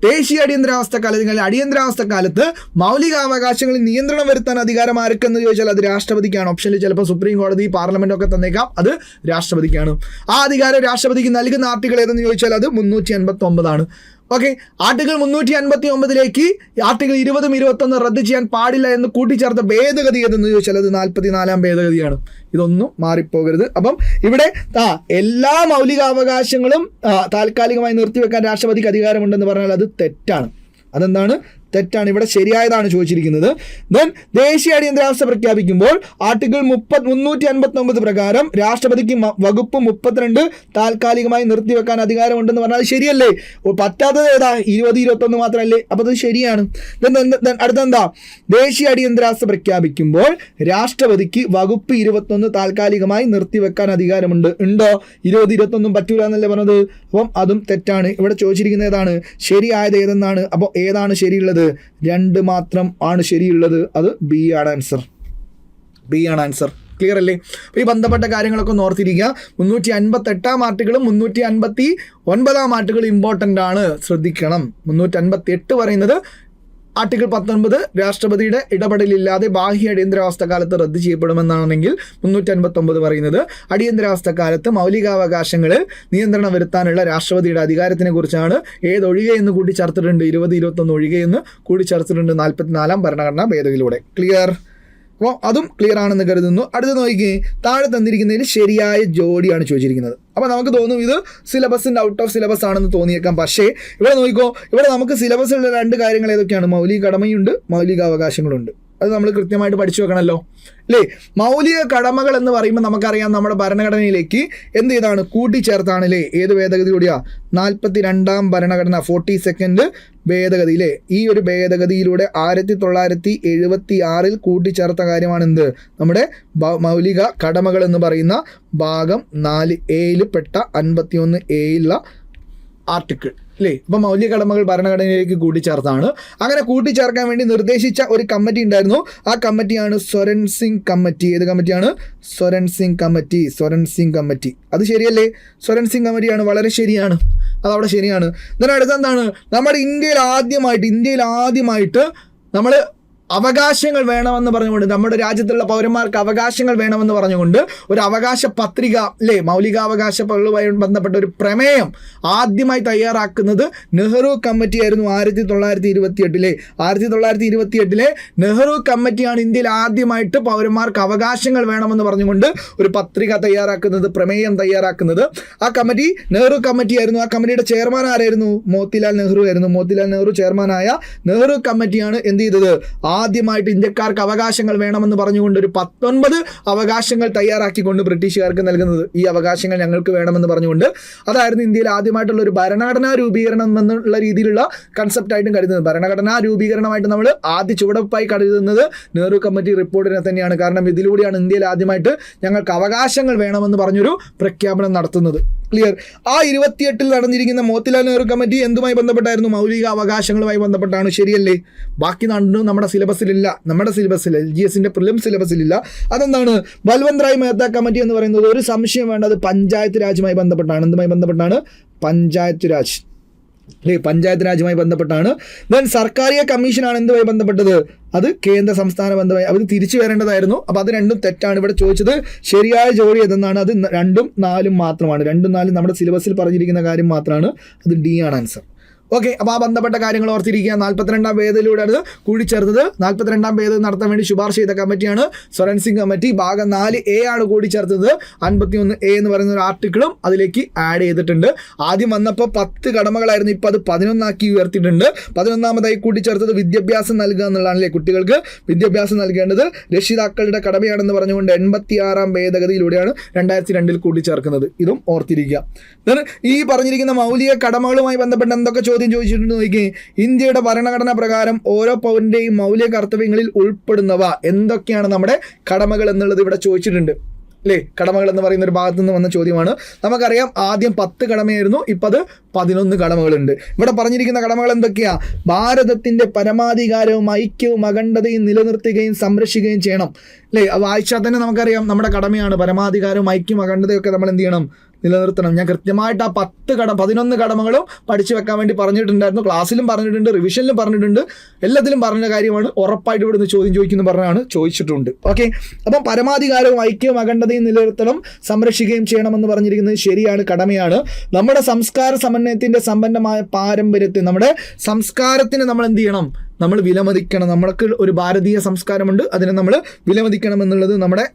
ദേശീയ അടിയന്തരാവസ്ഥ കാലത്ത് മൗലികാവകാശങ്ങളിൽ നിയന്ത്രണം വരുത്താൻ അധികാരം ആർക്കെന്ന് ചോദിച്ചാൽ അത് രാഷ്ട്രപതിക്കാണ്. ഓപ്ഷനിൽ ചിലപ്പോൾ സുപ്രീം കോടതി, പാർലമെന്റ് ഒക്കെ തന്നേക്കാം. അത് രാഷ്ട്രപതിക്കാണ്. ആ അധികാരം രാഷ്ട്രപതിക്ക് നൽകുന്ന ആർട്ടിക്കിൾ ഏതെന്ന് ചോദിച്ചാൽ അത് 359. ഓക്കെ, ആർട്ടിക്കിൾ 359 ആർട്ടിക്കിൾ 20-21 റദ്ദ് ചെയ്യാൻ പാടില്ല എന്ന് കൂട്ടിച്ചേർത്ത ഭേദഗതി ഏതെന്ന് ചോദിച്ചാൽ അത് 44-ാം ഭേദഗതിയാണ്. ഇതൊന്നും മാറിപ്പോകരുത്. അപ്പം ഇവിടെ എല്ലാ മൗലികാവകാശങ്ങളും താൽക്കാലികമായി നിർത്തിവെക്കാൻ രാഷ്ട്രപതിക്ക് അധികാരമുണ്ടെന്ന് പറഞ്ഞാൽ അത് തെറ്റാണ്. അതെന്താണ്? തെറ്റാണ്. ഇവിടെ ശരിയായതാണ് ചോദിച്ചിരിക്കുന്നത്. ദെൻ ദേശീയ അടിയന്തരാവസ്ഥ പ്രഖ്യാപിക്കുമ്പോൾ ആർട്ടിക്കിൾ 359 പ്രകാരം രാഷ്ട്രപതിക്ക് വകുപ്പ് 32 താൽക്കാലികമായി നിർത്തിവെക്കാൻ അധികാരമുണ്ടെന്ന് പറഞ്ഞാൽ ശരിയല്ലേ? പറ്റാത്തത് ഏതാ? 20-21 മാത്രമല്ലേ? അപ്പോൾ അത് ശരിയാണ്. അടുത്തെന്താ? ദേശീയ അടിയന്തരാവസ്ഥ പ്രഖ്യാപിക്കുമ്പോൾ രാഷ്ട്രപതിക്ക് വകുപ്പ് 21 താൽക്കാലികമായി നിർത്തിവെക്കാൻ അധികാരമുണ്ട്. ഉണ്ടോ? 20-21 പറ്റൂല എന്നല്ലേ പറഞ്ഞത്? അപ്പം അതും തെറ്റാണ്. ഇവിടെ ചോദിച്ചിരിക്കുന്നത് ഏതാണ്? ശരിയായത് ഏതെന്നാണ്. അപ്പോൾ ഏതാണ് ശരിയുള്ളത്? 2 മാത്രം ആണ് ശരിയുള്ളത്. അത് ബി ആണ് ആൻസർ. ക്ലിയർ അല്ലേ? അപ്പോൾ ഈ ബന്ധപ്പെട്ട കാര്യങ്ങളൊക്കെ ഓർത്തിരിക്കുക. 358-ാം ആർട്ടിക്കിളും 359-ാം ആർട്ടിക്കിളും ഇമ്പോർട്ടൻ്റ് ആണ്, ശ്രദ്ധിക്കണം. 358 പറയുന്നത് ആർട്ടിക്കിൾ 19 രാഷ്ട്രപതിയുടെ ഇടപെടലില്ലാതെ ബാഹ്യ അടിയന്തരാവസ്ഥ കാലത്ത് റദ്ദ് ചെയ്യപ്പെടുമെന്നാണെങ്കിൽ 359 പറയുന്നത് അടിയന്തരാവസ്ഥ കാലത്ത് മൗലികാവകാശങ്ങളിൽ നിയന്ത്രണം വരുത്താനുള്ള രാഷ്ട്രപതിയുടെ അധികാരത്തിനെ കുറിച്ചാണ്. ഏതൊഴികെ എന്ന് കൂട്ടിച്ചേർത്തിട്ടുണ്ട്, 20-21 ഒഴികെ എന്ന് കൂട്ടിച്ചേർത്തിട്ടുണ്ട് 44-ാം ഭരണഘടനാ ഭേദഗതിയിലൂടെ. ക്ലിയർ? അപ്പോൾ അതും ക്ലിയർ ആണെന്ന് കരുതുന്നു. അടുത്ത നോക്കിക്കേ, താഴെ തന്നിരിക്കുന്നതിൽ ശരിയായ ജോഡിയാണ് ചോദിച്ചിരിക്കുന്നത്. അപ്പോൾ നമുക്ക് തോന്നും ഇത് സിലബസിൻ്റെ ഔട്ട് ഓഫ് സിലബസ് ആണെന്ന് തോന്നിയേക്കാം. പക്ഷേ ഇവിടെ നോക്കിക്കോ, ഇവിടെ നമുക്ക് സിലബസിലുള്ള 2 കാര്യങ്ങൾ ഏതൊക്കെയാണ്? മൗലിക കടമയുണ്ട്, മൗലികാവകാശങ്ങളുണ്ട്. അത് നമ്മൾ കൃത്യമായിട്ട് പഠിച്ചു വെക്കണമല്ലോ, അല്ലേ? മൗലിക കടമകൾ എന്ന് പറയുമ്പോൾ നമുക്കറിയാം നമ്മുടെ ഭരണഘടനയിലേക്ക് എന്ത് ചെയ്താണ്? കൂട്ടിച്ചേർത്താണല്ലേ? ഏത് ഭേദഗതിയിലൂടെയാ? 42-ാം ഭരണഘടന 42nd ഭേദഗതിയിലെ ഈ ഒരു ഭേദഗതിയിലൂടെ 1976 കൂട്ടിച്ചേർത്ത കാര്യമാണ് എന്ത്? നമ്മുടെ മൗലിക കടമകൾ എന്ന് പറയുന്ന ഭാഗം 4A പെട്ട 51A ആർട്ടിക്കിൾ, അല്ലേ? അപ്പം മൗലിക കടമകൾ ഭരണഘടനയിലേക്ക് കൂട്ടിച്ചേർത്താണ്. അങ്ങനെ കൂട്ടിച്ചേർക്കാൻ വേണ്ടി നിർദ്ദേശിച്ച ഒരു കമ്മിറ്റി ഉണ്ടായിരുന്നു. ആ കമ്മിറ്റിയാണ് സ്വരൺ സിംഗ് കമ്മിറ്റി. ഏത് കമ്മിറ്റിയാണ്? സ്വരൺ സിംഗ് കമ്മിറ്റി. അത് ശരിയല്ലേ? സ്വരൺ സിംഗ് കമ്മിറ്റിയാണ്, വളരെ ശരിയാണ്, അതവിടെ ശരിയാണ്. ഇതിന് അടുത്തെന്താണ്? നമ്മുടെ ഇന്ത്യയിൽ ആദ്യമായിട്ട് നമ്മൾ അവകാശങ്ങൾ വേണമെന്ന് പറഞ്ഞുകൊണ്ട്, നമ്മുടെ രാജ്യത്തുള്ള പൗരന്മാർക്ക് അവകാശങ്ങൾ വേണമെന്ന് പറഞ്ഞുകൊണ്ട് ഒരു അവകാശ പത്രിക, അല്ലേ, മൗലികാവകാശങ്ങളുമായി ബന്ധപ്പെട്ട ഒരു പ്രമേയം ആദ്യമായി തയ്യാറാക്കുന്നത് നെഹ്റു കമ്മിറ്റിയായിരുന്നു 1928. 1928 നെഹ്റു കമ്മിറ്റിയാണ് ഇന്ത്യയിൽ ആദ്യമായിട്ട് പൗരന്മാർക്ക് അവകാശങ്ങൾ വേണമെന്ന് പറഞ്ഞുകൊണ്ട് ഒരു പത്രിക തയ്യാറാക്കുന്നത്, പ്രമേയം തയ്യാറാക്കുന്നത്. ആ കമ്മിറ്റി നെഹ്റു കമ്മിറ്റിയായിരുന്നു. ആ കമ്മിറ്റിയുടെ ചെയർമാൻ ആരായിരുന്നു? മോത്തിലാൽ നെഹ്റു ആയിരുന്നു. മോത്തിലാൽ നെഹ്റു ചെയർമാനായ നെഹ്റു കമ്മിറ്റിയാണ് എന്ത് ചെയ്തത്? ആദ്യമായിട്ട് ഇന്ത്യക്കാർക്ക് അവകാശങ്ങൾ വേണമെന്ന് പറഞ്ഞുകൊണ്ട് ഒരു 19 അവകാശങ്ങൾ തയ്യാറാക്കിക്കൊണ്ട് ബ്രിട്ടീഷുകാർക്ക് നൽകുന്നത്. ഈ അവകാശങ്ങൾ ഞങ്ങൾക്ക് വേണമെന്ന് പറഞ്ഞുകൊണ്ട്. അതായിരുന്നു ഇന്ത്യയിൽ ആദ്യമായിട്ടുള്ള ഒരു ഭരണഘടനാ രൂപീകരണം എന്നുള്ള രീതിയിലുള്ള കൺസെപ്റ്റായിട്ടും കരുതുന്നത്. ഭരണഘടനാ രൂപീകരണമായിട്ട് നമ്മൾ ആദ്യ ചുവടുവയ്പായി കരുതുന്നത് നെഹ്റു കമ്മിറ്റി റിപ്പോർട്ടിനെ തന്നെയാണ്. കാരണം ഇതിലൂടെയാണ് ഇന്ത്യയിൽ ആദ്യമായിട്ട് ഞങ്ങൾക്ക് അവകാശങ്ങൾ വേണമെന്ന് പറഞ്ഞൊരു പ്രഖ്യാപനം നടത്തുന്നത്. ക്ലിയർ? ആ 28 നടന്നിരിക്കുന്ന മോത്തിലാൽ നെഹ്റു കമ്മിറ്റി എന്തുമായി ബന്ധപ്പെട്ടായിരുന്നു? മൗലിക അവകാശങ്ങളുമായി ബന്ധപ്പെട്ടാണ്. ശരിയല്ലേ? ബാക്കി രണ്ടും നമ്മുടെ സിലബസിലില്ല, നമ്മുടെ സിലബസിൽ LGSന്റെ പ്രിലിം സിലബസിലില്ല. അതെന്താണ്? ബൽവന്ത് റായ് മെഹ്ത്ത കമ്മിറ്റി എന്ന് പറയുന്നത് ഒരു സംശയം വേണ്ട, അത് പഞ്ചായത്ത് രാജുമായി ബന്ധപ്പെട്ടാണ്. എന്തുമായി ബന്ധപ്പെട്ടാണ്? പഞ്ചായത്ത് രാജ്, അല്ലേ? പഞ്ചായത്ത് രാജുമായി ബന്ധപ്പെട്ടാണ്. ദെൻ സർക്കാരിയ കമ്മീഷനാണ് എന്തുമായി ബന്ധപ്പെട്ടത്? അത് കേന്ദ്ര സംസ്ഥാന ബന്ധമായി. അത് തിരിച്ചു വരേണ്ടതായിരുന്നു. അപ്പോൾ അത് രണ്ടും തെറ്റാണ്. ഇവിടെ ചോദിച്ചത് ശരിയായ ജോഡി ഏതെന്നാണ്. അത് 2ഉം 4ഉം മാത്രമാണ്. 2ഉം 4ഉം നമ്മുടെ സിലബസിൽ പറഞ്ഞിരിക്കുന്ന കാര്യം മാത്രമാണ്. അത് D ആണ് ആൻസർ. ഓക്കെ, അപ്പോൾ ആ ബന്ധപ്പെട്ട കാര്യങ്ങൾ ഓർത്തിരിക്കുക. 42ാം ഭേദഗതിയിലൂടെ അത് കൂടിച്ചേർത്തത്. 42ാം ഭേദഗതി നടത്താൻ വേണ്ടി ശുപാർശ ചെയ്ത കമ്മിറ്റിയാണ് സ്വരൺ സിംഗ് കമ്മിറ്റി. ഭാഗം 4A ആണ് കൂടിച്ചേർത്തത്. 51A എന്ന് പറയുന്ന ഒരു ആർട്ടിക്കിളും അതിലേക്ക് ആഡ് ചെയ്തിട്ടുണ്ട്. ആദ്യം വന്നപ്പോൾ 10 കടമകളായിരുന്നു, ഇപ്പോൾ അത് 11 ആക്കി ഉയർത്തിയിട്ടുണ്ട്. 11ാമതായി കൂട്ടിച്ചേർത്തത് വിദ്യാഭ്യാസം നൽകുക എന്നുള്ളതാണല്ലേ. കുട്ടികൾക്ക് വിദ്യാഭ്യാസം നൽകേണ്ടത് രക്ഷിതാക്കളുടെ കടമയാണെന്ന് പറഞ്ഞുകൊണ്ട് 86ാം ഭേദഗതിയിലൂടെയാണ് 2002 കൂട്ടിച്ചേർക്കുന്നത്. ഇതും ഓർത്തിരിക്കുക. ഈ പറഞ്ഞിരിക്കുന്ന മൗലിക കടമകളുമായി ബന്ധപ്പെട്ട് എന്തൊക്കെ ചോദിച്ചിട്ടുണ്ട് നോക്കിയേ. ഇന്ത്യയുടെ ഭരണഘടന പ്രകാരം ഓരോ പൗരന്റെയും മൗലിക കർത്തവ്യങ്ങളിൽ ഉൾപ്പെടുന്നവ എന്തൊക്കെയാണ് നമ്മുടെ കടമകൾ എന്നുള്ളത് ഇവിടെ ചോദിച്ചിട്ടുണ്ട്, അല്ലേ? കടമകൾ എന്ന് പറയുന്ന ഒരു ഭാഗത്തു നിന്ന് വന്ന ചോദ്യമാണ്. നമുക്കറിയാം ആദ്യം 10 കടമയായിരുന്നു, ഇപ്പം അത് 11 കടമകളുണ്ട്. ഇവിടെ പറഞ്ഞിരിക്കുന്ന കടമകൾ എന്തൊക്കെയാ? ഭാരതത്തിന്റെ പരമാധികാരവും ഐക്യവും അഖണ്ഡതയും നിലനിർത്തുകയും സംരക്ഷിക്കുകയും ചെയ്യണം, അല്ലേ? വായിച്ചാൽ തന്നെ നമുക്കറിയാം നമ്മുടെ കടമയാണ്. പരമാധികാരവും ഐക്യവും അഖണ്ഡതയൊക്കെ നമ്മൾ എന്ത് ചെയ്യണം? നിലനിർത്തണം. ഞാൻ കൃത്യമായിട്ട് ആ 11 കടമകളും പഠിച്ചു വെക്കാൻ വേണ്ടി പറഞ്ഞിട്ടുണ്ടായിരുന്നു. ക്ലാസ്സിലും പറഞ്ഞിട്ടുണ്ട്, റിവിഷനിലും പറഞ്ഞിട്ടുണ്ട്, എല്ലാത്തിലും പറഞ്ഞ കാര്യമാണ്. ഉറപ്പായിട്ട് ഇവിടുന്ന് ചോദ്യം ചോദിക്കുന്നു പറഞ്ഞാണ് ചോദിച്ചിട്ടുണ്ട്. ഓക്കെ, അപ്പം പരമാധികാരവും ഐക്യവും അഖണ്ഡതയും നിലനിർത്തണം, സംരക്ഷിക്കുകയും ചെയ്യണമെന്ന് പറഞ്ഞിരിക്കുന്നത് ശരിയാണ്, കടമയാണ്. നമ്മുടെ സംസ്കാര സമന്വയത്തിന്റെ സമ്പന്നമായ പാരമ്പര്യത്തെ, നമ്മുടെ സംസ്കാരത്തിന് നമ്മൾ എന്ത് ചെയ്യണം? നമ്മൾ വിലമതിക്കണം. നമ്മൾക്ക് ഒരു ഭാരതീയ സംസ്കാരമുണ്ട്, അതിനെ നമ്മൾ വിലമതിക്കണം എന്നുള്ളത് നമ്മുടെ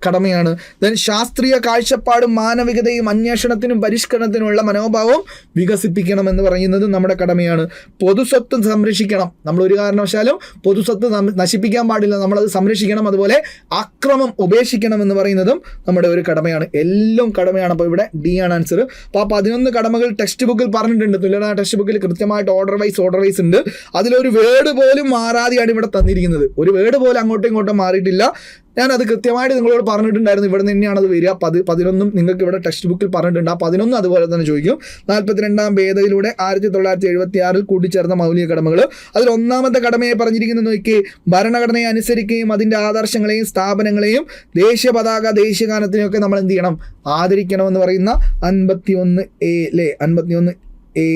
കടമയാണ്. ദെൻ ശാസ്ത്രീയ കാഴ്ചപ്പാടും മാനവികതയും അന്വേഷണത്തിനും പരിഷ്കരണത്തിനുമുള്ള മനോഭാവം വികസിപ്പിക്കണമെന്ന് പറയുന്നത് നമ്മുടെ കടമയാണ്. പൊതുസ്വത്ത് സംരക്ഷിക്കണം. നമ്മൾ ഒരു കാരണവശാലും പൊതുസ്വത്ത് നശിപ്പിക്കാൻ പാടില്ല, നമ്മളത് സംരക്ഷിക്കണം. അതുപോലെ അക്രമം ഉപേക്ഷിക്കണം എന്ന് പറയുന്നതും നമ്മുടെ ഒരു കടമയാണ്. എല്ലാം കടമയാണ്. അപ്പോൾ ഇവിടെ D ആണ് ആൻസർ. അപ്പോൾ ആ 11 കടമകൾ ടെക്സ്റ്റ് ബുക്കിൽ പറഞ്ഞിട്ടുണ്ട്. തുല്യതാ ടെക്സ്റ്റ് ബുക്കിൽ കൃത്യമായിട്ട് ഓർഡർ വൈസ് ഉണ്ട്. അതിലൊരു വേർഡ് പോലും മാറാതെയാണ് ഇവിടെ തന്നിരിക്കുന്നത്. ഒരു വേർഡ് പോലും അങ്ങോട്ടും ഇങ്ങോട്ടും മാറിയിട്ടില്ല. ഞാനത് കൃത്യമായിട്ട് നിങ്ങളോട് പറഞ്ഞിട്ടുണ്ടായിരുന്നു. ഇവിടെ തന്നെയാണത് വരിക. 11 നിങ്ങൾക്ക് ഇവിടെ ടെക്സ്റ്റ് ബുക്കിൽ പറഞ്ഞിട്ടുണ്ട്. ആ 11 അതുപോലെ തന്നെ ചോദിക്കും. 42ാം ഭേദഗതിയിലൂടെ 1976 കൂട്ടിച്ചേർന്ന മൗലിക കടമകൾ. അതിൽ 1ാമത്തെ കടമയെ പറഞ്ഞിരിക്കുന്നത് നോക്കി, ഭരണഘടനയെ അനുസരിക്കുകയും അതിൻ്റെ ആദർശങ്ങളെയും സ്ഥാപനങ്ങളെയും ദേശീയ പതാക, ദേശീയഗാനത്തിനെയൊക്കെ നമ്മൾ എന്ത് ചെയ്യണം? ആദരിക്കണമെന്ന് പറയുന്ന 51A 51A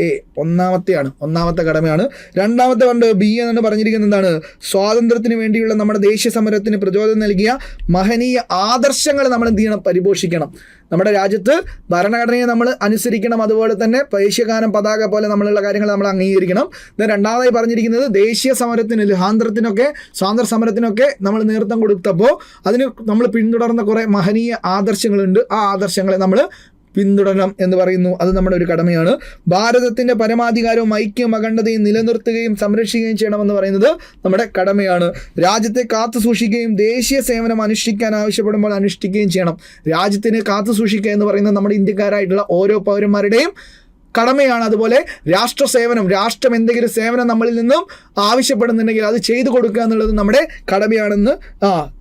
4A ഒന്നാമത്തെ കടമയാണ്. രണ്ടാമത്തെ കണ്ട് B എന്നാണ് പറഞ്ഞിരിക്കുന്നത്. എന്താണ്? സ്വാതന്ത്ര്യത്തിന് വേണ്ടിയുള്ള നമ്മുടെ ദേശീയ സമരത്തിന് പ്രചോദനം നൽകിയ മഹനീയ ആദർശങ്ങൾ നമ്മൾ എന്ത് ചെയ്യണം? പരിപോഷിക്കണം. നമ്മുടെ രാജ്യത്ത് ഭരണഘടനയെ നമ്മൾ അനുസരിക്കണം. അതുപോലെ തന്നെ ദേശീയഗാനം, പതാക പോലെ നമ്മളുള്ള കാര്യങ്ങൾ നമ്മൾ അംഗീകരിക്കണം. രണ്ടാമതായി പറഞ്ഞിരിക്കുന്നത് ദേശീയ സമരത്തിന്, സ്വാതന്ത്ര്യ സമരത്തിനൊക്കെ നമ്മൾ നേതൃത്വം കൊടുത്തപ്പോൾ അതിന് നമ്മൾ പിന്തുടർന്ന കുറേ മഹനീയ ആദർശങ്ങളുണ്ട്. ആ ആദർശങ്ങളെ നമ്മൾ പിന്തുടരണം എന്ന് പറയുന്നു. അത് നമ്മുടെ ഒരു കടമയാണ്. ഭാരതത്തിൻ്റെ പരമാധികാരവും ഐക്യവും അഖണ്ഡതയും നിലനിർത്തുകയും സംരക്ഷിക്കുകയും ചെയ്യണമെന്ന് പറയുന്നത് നമ്മുടെ കടമയാണ്. രാജ്യത്തെ കാത്തു സൂക്ഷിക്കുകയും ദേശീയ സേവനം അനുഷ്ഠിക്കാൻ ആവശ്യപ്പെടുമ്പോൾ അനുഷ്ഠിക്കുകയും ചെയ്യണം. രാജ്യത്തിന് കാത്തു സൂക്ഷിക്കുക എന്ന് പറയുന്നത് നമ്മുടെ ഇന്ത്യക്കാരായിട്ടുള്ള ഓരോ പൗരന്മാരുടെയും കടമയാണ്. അതുപോലെ രാഷ്ട്രം എന്തെങ്കിലും സേവനം നമ്മളിൽ നിന്നും ആവശ്യപ്പെടുന്നുണ്ടെങ്കിൽ അത് ചെയ്തു കൊടുക്കുക എന്നുള്ളത് നമ്മുടെ കടമയാണെന്ന്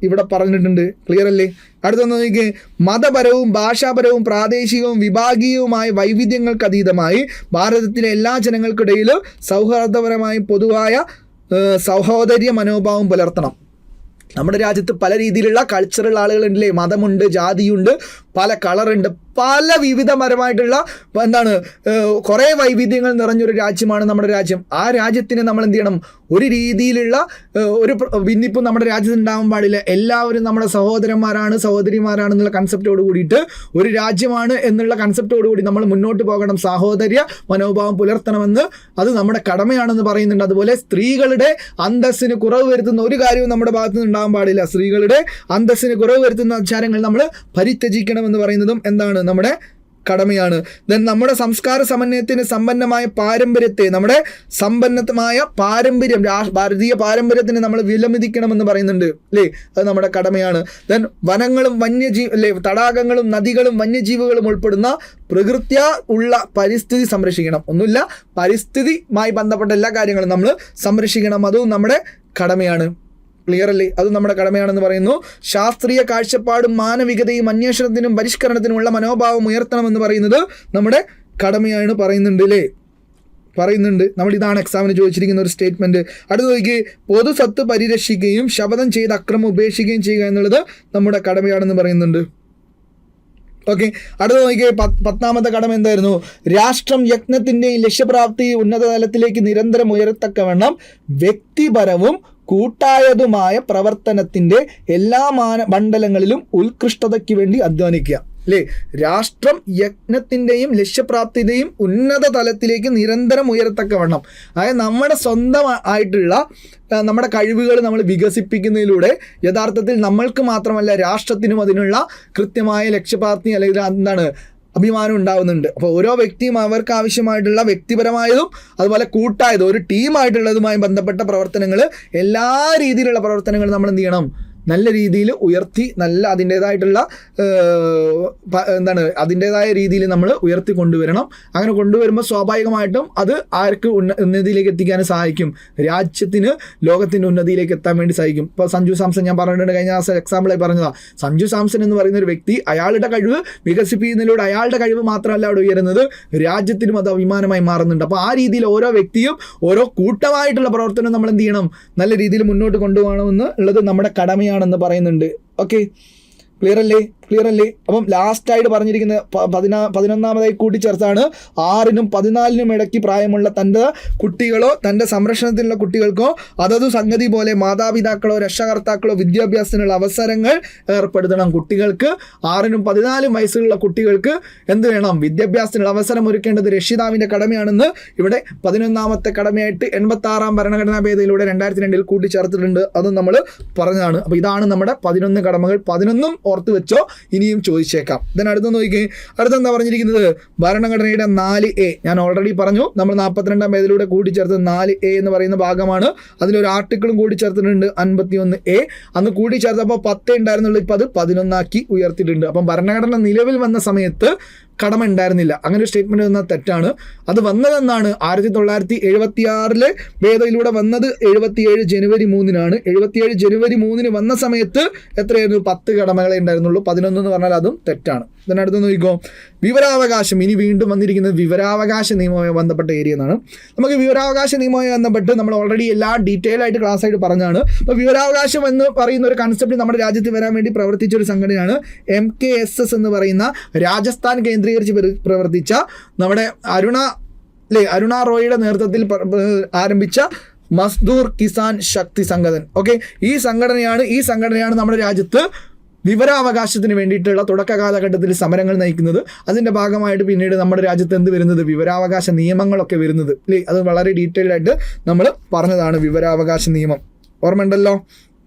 ഇവിടെ പറഞ്ഞിട്ടുണ്ട്. ക്ലിയർ അല്ലേ? അടുത്തൊന്ന് നോക്കിയേ. മതപരവും ഭാഷാപരവും പ്രാദേശികവും വിഭാഗീയവുമായ വൈവിധ്യങ്ങൾക്ക് അതീതമായി ഭാരതത്തിലെ എല്ലാ ജനങ്ങൾക്കിടയിലും സൗഹാർദ്ദപരമായും പൊതുവായ സഹോദര്യ മനോഭാവം പുലർത്തണം. നമ്മുടെ രാജ്യത്ത് പല രീതിയിലുള്ള കൾച്ചറുള്ള ആളുകളുണ്ടല്ലേ? മതമുണ്ട്, ജാതിയുണ്ട്, പല കളറുണ്ട്, പല വിവിധപരമായിട്ടുള്ള കുറേ വൈവിധ്യങ്ങൾ നിറഞ്ഞൊരു രാജ്യമാണ് നമ്മുടെ രാജ്യം. ആ രാജ്യത്തിന് നമ്മൾ എന്ത് ചെയ്യണം? ഒരു രീതിയിലുള്ള ഒരു ഭിന്നിപ്പും നമ്മുടെ രാജ്യത്ത് ഉണ്ടാവാൻ പാടില്ല. എല്ലാവരും നമ്മുടെ സഹോദരന്മാരാണ്, സഹോദരിമാരാണെന്നുള്ള കൺസെപ്റ്റോട് കൂടിയിട്ട് ഒരു രാജ്യമാണ് എന്നുള്ള കൺസെപ്റ്റോട് കൂടി നമ്മൾ മുന്നോട്ട് പോകണം. സാഹോദര്യ മനോഭാവം പുലർത്തണമെന്ന് അത് നമ്മുടെ കടമയാണെന്ന് പറയുന്നുണ്ട്. അതുപോലെ സ്ത്രീകളുടെ അന്തസ്സിന് കുറവ് വരുത്തുന്ന ഒരു കാര്യവും നമ്മുടെ ഭാഗത്ത് നിന്ന് ഉണ്ടാകാൻ പാടില്ല. സ്ത്രീകളുടെ അന്തസ്സിന് കുറവ് വരുത്തുന്ന ആചാരങ്ങൾ നമ്മൾ പരിത്യജിക്കണമെന്ന് പറയുന്നതും എന്താണ്? നമ്മുടെ കടമയാണ്. ദെൻ നമ്മുടെ സംസ്കാര സമന്വയത്തിന് സമ്പന്നമായ പാരമ്പര്യത്തെ, നമ്മുടെ സമ്പന്നമായ പാരമ്പര്യം, ഭാരതീയ പാരമ്പര്യത്തിന് നമ്മൾ വിലമതിക്കണമെന്ന് പറയുന്നുണ്ട് അല്ലേ? അത് നമ്മുടെ കടമയാണ്. ദെൻ വനങ്ങളും തടാകങ്ങളും നദികളും വന്യജീവികളും ഉൾപ്പെടുന്ന പ്രകൃത്യാ ഉള്ള പരിസ്ഥിതി സംരക്ഷിക്കണം. ഒന്നുമില്ല, പരിസ്ഥിതിയുമായി ബന്ധപ്പെട്ട എല്ലാ കാര്യങ്ങളും നമ്മൾ സംരക്ഷിക്കണം. അതും നമ്മുടെ കടമയാണ്. ക്ലിയർ അല്ലേ? അത് നമ്മുടെ കടമയാണെന്ന് പറയുന്നു. ശാസ്ത്രീയ കാഴ്ചപ്പാടും മാനവികതയും അന്വേഷണത്തിനും പരിഷ്കരണത്തിനുമുള്ള മനോഭാവം ഉയർത്തണമെന്ന് പറയുന്നത് നമ്മുടെ കടമയാണ് പറയുന്നുണ്ട്. നമ്മൾ ഇതാണ് എക്സാമിന് ചോദിച്ചിരിക്കുന്ന ഒരു സ്റ്റേറ്റ്മെൻറ്റ്. അടുത്ത നോക്കി. പൊതു സ്വത്ത് പരിരക്ഷിക്കുകയും ശപഥം ചെയ്ത് അക്രമം ഉപേക്ഷിക്കുകയും ചെയ്യുക എന്നുള്ളത് നമ്മുടെ കടമയാണെന്ന് പറയുന്നുണ്ട്. ഓക്കെ, അടുത്ത നോക്കിയേ. 10ാമത്തെ കടമ എന്തായിരുന്നു? രാഷ്ട്രം യജ്ഞത്തിൻ്റെയും ലക്ഷ്യപ്രാപ്തി ഉന്നത തലത്തിലേക്ക് നിരന്തരം ഉയരത്തക്കവണ്ണം വ്യക്തിപരവും കൂട്ടായതുമായ പ്രവർത്തനത്തിൻ്റെ എല്ലാ മണ്ഡലങ്ങളിലും ഉത്കൃഷ്ടതയ്ക്ക് വേണ്ടി അധ്വാനിക്കുക അല്ലേ? രാഷ്ട്രം യജ്ഞത്തിൻ്റെയും ലക്ഷ്യപ്രാപ്തിയുടെയും ഉന്നത തലത്തിലേക്ക് നിരന്തരം ഉയരത്തക്കവണ്ണം, അതായത് നമ്മുടെ സ്വന്തം ആയിട്ടുള്ള നമ്മുടെ കഴിവുകൾ നമ്മൾ വികസിപ്പിക്കുന്നതിലൂടെ യഥാർത്ഥത്തിൽ നമ്മൾക്ക് മാത്രമല്ല രാഷ്ട്രത്തിനും അതിനുള്ള കൃത്യമായ ലക്ഷ്യപ്രാപ്തി അല്ലെങ്കിൽ അഭിമാനം ഉണ്ടാവുന്നുണ്ട്. അപ്പോൾ ഓരോ വ്യക്തിയും അവർക്ക് ആവശ്യമായിട്ടുള്ള വ്യക്തിപരമായതും അതുപോലെ കൂട്ടായതും ഒരു ടീമായിട്ടുള്ളതുമായി ബന്ധപ്പെട്ട പ്രവർത്തനങ്ങൾ, എല്ലാ രീതിയിലുള്ള പ്രവർത്തനങ്ങൾ നമ്മൾ എന്ത് ചെയ്യണം? നല്ല രീതിയിൽ ഉയർത്തി, നല്ല അതിൻ്റേതായിട്ടുള്ള അതിൻ്റേതായ രീതിയിൽ നമ്മൾ ഉയർത്തി കൊണ്ടുവരണം. അങ്ങനെ കൊണ്ടുവരുമ്പോൾ സ്വാഭാവികമായിട്ടും അത് ആർക്ക് ഉന്നതിയിലേക്ക് എത്തിക്കാനും സഹായിക്കും? രാജ്യത്തിന്, ലോകത്തിൻ്റെ ഉന്നതിയിലേക്ക് എത്താൻ വേണ്ടി സഹായിക്കും. ഇപ്പോൾ സഞ്ജു സാംസൺ ഞാൻ പറഞ്ഞിട്ടുണ്ട്, കഴിഞ്ഞ ദിവസം എക്സാമ്പിളായി പറഞ്ഞതാണ്. സഞ്ജു സാംസൺ എന്ന് പറയുന്ന ഒരു വ്യക്തി അയാളുടെ കഴിവ് വികസിപ്പിക്കുന്നതിലൂടെ അയാളുടെ കഴിവ് മാത്രമല്ല അവിടെ ഉയരുന്നത്, രാജ്യത്തിനും അത് അഭിമാനമായി മാറുന്നുണ്ട്. അപ്പോൾ ആ രീതിയിൽ ഓരോ വ്യക്തിയും ഓരോ കൂട്ടമായിട്ടുള്ള പ്രവർത്തനം നമ്മൾ എന്ത് ചെയ്യണം? നല്ല രീതിയിൽ മുന്നോട്ട് കൊണ്ടുപോകണമെന്ന് ഉള്ളത് നമ്മുടെ കടമയാണെന്ന് പറയുന്നുണ്ട്. ഓക്കെ, ക്ലിയർ അല്ലേ? അപ്പം ലാസ്റ്റായിട്ട് പറഞ്ഞിരിക്കുന്ന 11ാമതായി കൂട്ടിച്ചേർത്താണ് 6നും 14നും ഇടയ്ക്ക് പ്രായമുള്ള തൻ്റെ കുട്ടികളോ തൻ്റെ സംരക്ഷണത്തിലുള്ള കുട്ടികൾക്കോ അതത് സംഗതി പോലെ മാതാപിതാക്കളോ രക്ഷകർത്താക്കളോ വിദ്യാഭ്യാസത്തിനുള്ള അവസരങ്ങൾ ഏർപ്പെടുത്തണം. കുട്ടികൾക്ക് 6നും 14 വയസ്സുള്ള കുട്ടികൾക്ക് എന്ത് വേണം? വിദ്യാഭ്യാസത്തിനുള്ള അവസരം ഒരുക്കേണ്ടത് രക്ഷിതാവിൻ്റെ കടമയാണെന്ന് ഇവിടെ 11ാമത്തെ കടമയായിട്ട് 86ാം ഭരണഘടനാ ഭേദഗതിയിലൂടെ 2002 കൂട്ടിച്ചേർത്തിട്ടുണ്ട്. അതും നമ്മൾ പറഞ്ഞതാണ്. അപ്പോൾ ഇതാണ് നമ്മുടെ 11 കടമകൾ. 11ഉം ഓർത്ത് വെച്ചോ, ഇനിയും ചോദിച്ചേക്കാം. then അടുത്ത നോക്കിക്കേ. അടുത്തെന്താ പറഞ്ഞിരിക്കുന്നത്? ഭരണഘടനയുടെ 4A. ഞാൻ ഓൾറെഡി പറഞ്ഞു, നമ്മൾ 42ാം ഭേദഗതിയിലൂടെ കൂട്ടിച്ചേർത്തത് 4A എന്ന് പറയുന്ന ഭാഗമാണ്. അതിലൊരു ആർട്ടിക്കിളും കൂടി ചേർത്തിട്ടുണ്ട് 51A. അന്ന് കൂട്ടിച്ചേർത്തപ്പോൾ 10 ഉണ്ടായിരുന്നുള്ളൂ, ഇപ്പോൾ അത് 11 ഉയർത്തിയിട്ടുണ്ട്. അപ്പം ഭരണഘടന നിലവിൽ വന്ന സമയത്ത് കടമ ഉണ്ടായിരുന്നില്ല. അങ്ങനെ ഒരു സ്റ്റേറ്റ്മെൻറ്റ് വന്നാൽ തെറ്റാണ്. അത് വന്നതെന്നാണ് 1976 ഭേദഗതിയിലൂടെ വന്നത് 77 ജനുവരി 3-നാണ്. 77 ജനുവരി 3-ന് വന്ന സമയത്ത് എത്രയായിരുന്നു? 10 കടമകളെ ഉണ്ടായിരുന്നുള്ളൂ. 11 എന്ന് പറഞ്ഞാൽ അതും തെറ്റാണ്. ഇതിനടുത്ത് നോക്കിക്കോ. വിവരാവകാശം. ഇനി വീണ്ടും വന്നിരിക്കുന്നത് വിവരാവകാശ നിയമവുമായി ബന്ധപ്പെട്ട ഏരിയ എന്നാണ്. നമുക്ക് വിവരാവകാശ നിയമവുമായി ബന്ധപ്പെട്ട് നമ്മൾ ഓൾറെഡി എല്ലാം ഡീറ്റെയിൽ ആയിട്ട് ക്ലാസ് ആയിട്ട് പറഞ്ഞാണ്. അപ്പോൾ വിവരാവകാശം എന്ന് പറയുന്ന ഒരു കൺസെപ്റ്റ് നമ്മുടെ രാജ്യത്ത് വരാൻ വേണ്ടി പ്രവർത്തിച്ച ഒരു സംഘടനയാണ് MKSS എന്ന് പറയുന്ന രാജസ്ഥാൻ കേന്ദ്രീകരിച്ച് പ്രവർത്തിച്ച നമ്മുടെ അല്ലേ, അരുണ റോയിയുടെ നേതൃത്വത്തിൽ ആരംഭിച്ച മസ്ദൂർ കിസാൻ ശക്തി സംഘടന. ഓക്കെ, ഈ സംഘടനയാണ് നമ്മുടെ രാജ്യത്ത് വിവരാവകാശത്തിന് വേണ്ടിയിട്ടുള്ള തുടക്ക കാലഘട്ടത്തിൽ സമരങ്ങൾ നയിക്കുന്നത്. അതിൻ്റെ ഭാഗമായിട്ട് പിന്നീട് നമ്മുടെ രാജ്യത്ത് എന്ത് വരുന്നത്, വിവരാവകാശ നിയമങ്ങളൊക്കെ വരുന്നത്. അല്ലേ, അത് വളരെ ഡീറ്റെയിൽഡ് ആയിട്ട് നമ്മൾ പറഞ്ഞതാണ് വിവരാവകാശ നിയമം. ഓർമ്മയുണ്ടല്ലോ.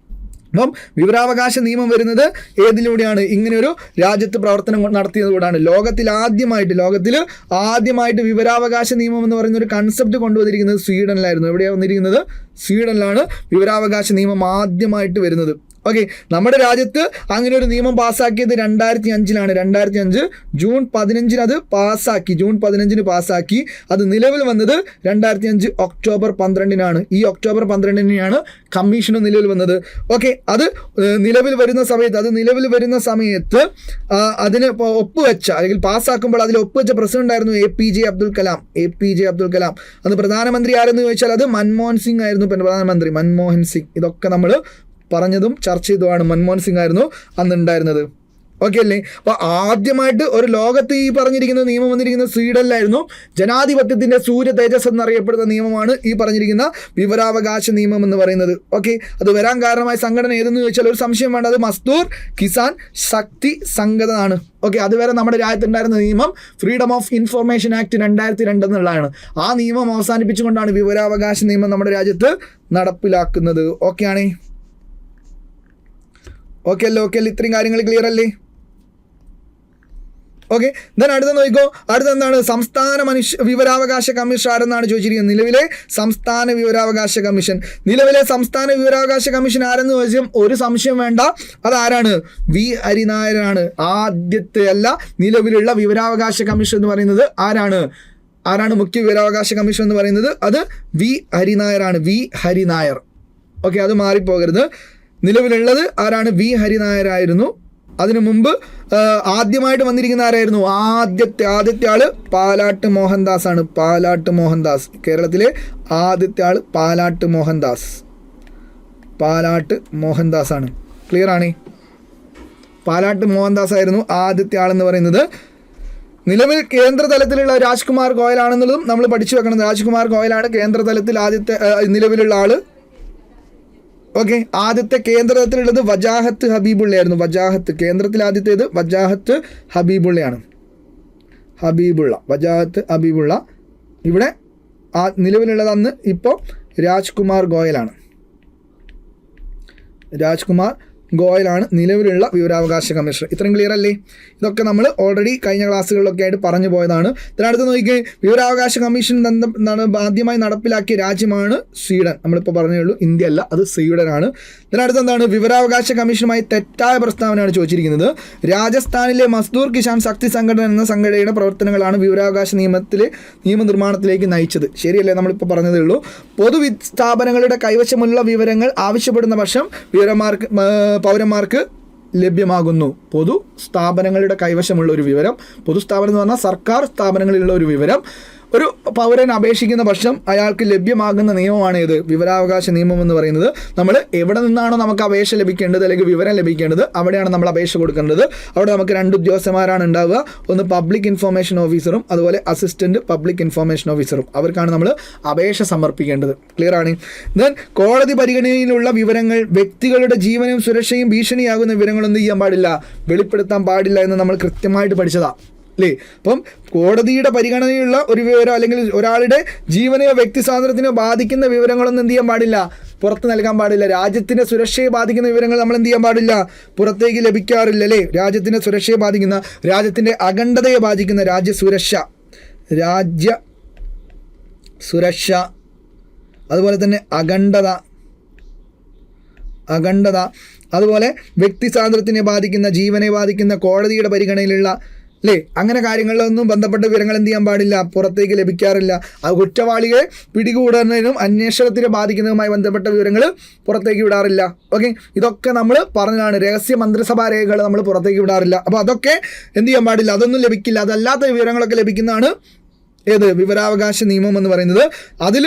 അപ്പം വിവരാവകാശ നിയമം വരുന്നത് ഏതിലൂടെയാണ്? ഇങ്ങനെയൊരു രാജ്യത്ത് പ്രവർത്തനം നടത്തിയതുകൊണ്ടാണ്. ലോകത്തിൽ ആദ്യമായിട്ട് വിവരാവകാശ നിയമം എന്ന് പറയുന്ന ഒരു കൺസെപ്റ്റ് കൊണ്ടുവന്നിരിക്കുന്നത് സ്വീഡനിലായിരുന്നു. എവിടെയാണ് വന്നിരിക്കുന്നത്? സ്വീഡനിലാണ് വിവരാവകാശ നിയമം ആദ്യമായിട്ട് വരുന്നത്. ഓക്കെ, നമ്മുടെ രാജ്യത്ത് അങ്ങനെ ഒരു നിയമം പാസ്സാക്കിയത് 2005 2005 ജൂൺ 15 അത് പാസ്സാക്കി. ജൂൺ 15 പാസ്സാക്കി. അത് നിലവിൽ വന്നത് 2005 ഒക്ടോബർ 12 ഈ ഒക്ടോബർ 12 കമ്മീഷന് നിലവിൽ വന്നത്. ഓക്കെ, അത് നിലവിൽ വരുന്ന സമയത്ത് അതിന് ഒപ്പുവെച്ച അല്ലെങ്കിൽ പാസ്സാക്കുമ്പോൾ അതിൽ ഒപ്പുവെച്ച പ്രസിഡന്റ് ആയിരുന്നു APJ അബ്ദുൽ കലാം. അന്ന് പ്രധാനമന്ത്രി ആരെന്ന് ചോദിച്ചാൽ അത് മൻമോഹൻ സിംഗ് ആയിരുന്നു. പ്രധാനമന്ത്രി മൻമോഹൻ സിംഗ്. ഇതൊക്കെ നമ്മൾ പറഞ്ഞതും ചർച്ച ചെയ്തതുമാണ്. മൻമോഹൻ സിംഗ് ആയിരുന്നു അന്ന് ഉണ്ടായിരുന്നത്. ഓക്കെ അല്ലേ. അപ്പോൾ ആദ്യമായിട്ട് ഒരു ലോകത്ത് ഈ പറഞ്ഞിരിക്കുന്ന നിയമം വന്നിരിക്കുന്നത് സ്വീഡനിലായിരുന്നു. ജനാധിപത്യത്തിൻ്റെ സൂര്യ തേജസ് എന്നറിയപ്പെടുന്ന നിയമമാണ് ഈ പറഞ്ഞിരിക്കുന്ന വിവരാവകാശ നിയമം എന്ന് പറയുന്നത്. ഓക്കെ, അത് വരാൻ കാരണമായ സംഘടന ഏതെന്ന് ചോദിച്ചാൽ ഒരു സംശയം വേണ്ട, അത് മസ്ദൂർ കിസാൻ ശക്തി സംഘടന ആണ്. ഓക്കെ, അതുവരെ നമ്മുടെ രാജ്യത്തുണ്ടായിരുന്ന നിയമം ഫ്രീഡം ഓഫ് ഇൻഫർമേഷൻ ആക്ട് 2002 എന്നുള്ളതാണ്. ആ നിയമം അവസാനിപ്പിച്ചുകൊണ്ടാണ് വിവരാവകാശ നിയമം നമ്മുടെ രാജ്യത്ത് നടപ്പിലാക്കുന്നത്. ഓക്കെ അല്ലേ. ഇത്രയും കാര്യങ്ങൾ ക്ലിയർ അല്ലേ? ഓക്കെ, ദെൻ അടുത്ത നോക്കിക്കോ. അടുത്ത എന്താണ്? സംസ്ഥാന വിവരാവകാശ കമ്മീഷൻ ആരെന്നാണ് ചോദിച്ചിരിക്കുന്നത്. നിലവിലെ സംസ്ഥാന വിവരാവകാശ കമ്മീഷൻ ആരെന്ന് ചോദിച്ചാൽ ഒരു സംശയം വേണ്ട, അതാരാണ്? വി ഹരിനായരാണ്. ആദ്യത്തെ അല്ല, നിലവിലുള്ള വിവരാവകാശ കമ്മീഷൻ എന്ന് പറയുന്നത് ആരാണ് മുഖ്യ വിവരാവകാശ കമ്മീഷൻ എന്ന് പറയുന്നത്? അത് വി ഹരിനായർ. ഓക്കെ, അത് മാറിപ്പോകരുത്. നിലവിലുള്ളത് ആരാണ്? വി ഹരിനായരായിരുന്നു. അതിനു മുമ്പ് ആദ്യമായിട്ട് വന്നിരിക്കുന്ന ആരായിരുന്നു? ആദ്യത്തെ ആള് പാലാട്ട് മോഹൻദാസ് ആണ്. കേരളത്തിലെ ആദ്യത്തെ ആള് പാലാട്ട് മോഹൻദാസ് ആണ്. ക്ലിയർ ആണ്? പാലാട്ട് മോഹൻദാസ് ആയിരുന്നു ആദ്യത്തെ ആളെന്ന് പറയുന്നത്. നിലവിൽ കേന്ദ്ര തലത്തിലുള്ള രാജ്കുമാർ ഗോയൽ ആണെന്നുള്ളതും നമ്മൾ പഠിച്ചു വെക്കണം. രാജ്കുമാർ ഗോയലാണ് കേന്ദ്ര തലത്തിൽ ആദ്യത്തെ നിലവിലുള്ള ആള്. ഓക്കെ, ആദ്യത്തെ കേന്ദ്രത്തിലുള്ളത് വജാഹത്ത് ഹബീബുള്ളയായിരുന്നു. കേന്ദ്രത്തിൽ ആദ്യത്തേത് വജാഹത്ത് ഹബീബുള്ളയാണ്. വജാഹത്ത് ഹബീബുള്ള. ഇവിടെ നിലവിലുള്ളത് അന്ന് ഇപ്പോൾ രാജ്കുമാർ ഗോയലാണ് നിലവിലുള്ള വിവരാവകാശ കമ്മീഷണർ. ഇത്രയും ക്ലിയർ അല്ലേ? ഇതൊക്കെ നമ്മൾ ഓൾറെഡി കഴിഞ്ഞ ക്ലാസ്സുകളിലൊക്കെ ആയിട്ട് പറഞ്ഞു പോയതാണ്. ഇതിനടുത്ത് നോക്കിക്കേ, വിവരാവകാശ കമ്മീഷൻ ആദ്യമായി നടപ്പിലാക്കിയ രാജ്യമാണ് സ്വീഡൻ. നമ്മളിപ്പോൾ പറഞ്ഞേ ഉള്ളൂ, ഇന്ത്യ അല്ല, അത് സ്വീഡനാണ്. ഇതിനടുത്ത് എന്താണ്? വിവരാവകാശ കമ്മീഷനുമായി തെറ്റായ പ്രസ്താവനയാണ് ചോദിച്ചിരിക്കുന്നത്. രാജസ്ഥാനിലെ മസ്ദൂർ കിസാൻ ശക്തി സംഘടന എന്ന സംഘടനയുടെ പ്രവർത്തനങ്ങളാണ് വിവരാവകാശ നിയമനിർമ്മാണത്തിലേക്ക് നയിച്ചത്. ശരിയല്ലേ? നമ്മളിപ്പോൾ പറഞ്ഞതേ ഉള്ളൂ. പൊതുസ്ഥാപനങ്ങളുടെ കൈവശമുള്ള വിവരങ്ങൾ ആവശ്യപ്പെടുന്ന പക്ഷം പൗരന്മാർക്ക് ലഭ്യമാകുന്നു. പൊതുസ്ഥാപനങ്ങളുടെ കൈവശമുള്ള ഒരു വിവരം, പൊതുസ്ഥാപനം എന്ന് പറഞ്ഞാൽ സർക്കാർ സ്ഥാപനങ്ങളിലുള്ള ഒരു വിവരം ഒരു പൗരൻ അപേക്ഷിക്കുന്ന പക്ഷം അയാൾക്ക് ലഭ്യമാകുന്ന നിയമമാണ് ഇത് വിവരാവകാശ നിയമം എന്ന് പറയുന്നത്. നമ്മൾ എവിടെ നിന്നാണോ നമുക്ക് അപേക്ഷ ലഭിക്കേണ്ടത് അല്ലെങ്കിൽ വിവരം ലഭിക്കേണ്ടത് അവിടെയാണ് നമ്മൾ അപേക്ഷ കൊടുക്കേണ്ടത്. അവിടെ നമുക്ക് 2 ഉദ്യോഗസ്ഥന്മാരാണ് ഉണ്ടാവുക. ഒന്ന് പബ്ലിക് ഇൻഫർമേഷൻ ഓഫീസറും അതുപോലെ അസിസ്റ്റന്റ് പബ്ലിക് ഇൻഫർമേഷൻ ഓഫീസറും. അവർക്കാണ് നമ്മൾ അപേക്ഷ സമർപ്പിക്കേണ്ടത്. ക്ലിയർ ആണ്? ദെൻ കോടതി പരിഗണനയിലുള്ള വിവരങ്ങൾ, വ്യക്തികളുടെ ജീവനും സുരക്ഷയും ഭീഷണിയാകുന്ന വിവരങ്ങളൊന്നും ചെയ്യാൻ പാടില്ല, വെളിപ്പെടുത്താൻ പാടില്ല എന്ന് നമ്മൾ കൃത്യമായിട്ട് പഠിച്ചതാണ് അല്ലേ? അപ്പം കോടതിയുടെ പരിഗണനയുള്ള ഒരു വിവരം അല്ലെങ്കിൽ ഒരാളുടെ ജീവനെയോ വ്യക്തി സ്വാതന്ത്ര്യത്തിനോ ബാധിക്കുന്ന വിവരങ്ങളൊന്നും എന്ത് ചെയ്യാൻ പാടില്ല, പുറത്ത് നൽകാൻ പാടില്ല. രാജ്യത്തിൻ്റെ സുരക്ഷയെ ബാധിക്കുന്ന വിവരങ്ങൾ നമ്മൾ എന്ത് ചെയ്യാൻ പാടില്ല, പുറത്തേക്ക് ലഭിക്കാറില്ല അല്ലേ? രാജ്യത്തിൻ്റെ സുരക്ഷയെ ബാധിക്കുന്ന, രാജ്യത്തിൻ്റെ അഖണ്ഡതയെ ബാധിക്കുന്ന രാജ്യസുരക്ഷ, അതുപോലെ തന്നെ അഖണ്ഡത, അതുപോലെ വ്യക്തി സ്വാതന്ത്ര്യത്തിനെ ബാധിക്കുന്ന, ജീവനെ ബാധിക്കുന്ന, കോടതിയുടെ പരിഗണനയിലുള്ള അല്ലേ, അങ്ങനെ കാര്യങ്ങളിലൊന്നും ബന്ധപ്പെട്ട വിവരങ്ങൾ എന്ത് ചെയ്യാൻ പാടില്ല, പുറത്തേക്ക് ലഭിക്കാറില്ല. അത് കുറ്റവാളികളെ പിടികൂടുന്നതിനും അന്വേഷണത്തിനെ ബാധിക്കുന്നതുമായി ബന്ധപ്പെട്ട വിവരങ്ങൾ പുറത്തേക്ക് വിടാറില്ല. ഓക്കെ, ഇതൊക്കെ നമ്മൾ പറഞ്ഞതാണ്. രഹസ്യ മന്ത്രിസഭാ രേഖകൾ നമ്മൾ പുറത്തേക്ക് വിടാറില്ല. അപ്പോൾ അതൊക്കെ എന്ത് ചെയ്യാൻ പാടില്ല, അതൊന്നും ലഭിക്കില്ല. അതല്ലാത്ത വിവരങ്ങളൊക്കെ ലഭിക്കുന്നതാണ് ഏത് വിവരാവകാശ നിയമം എന്ന് പറയുന്നത്. അതിൽ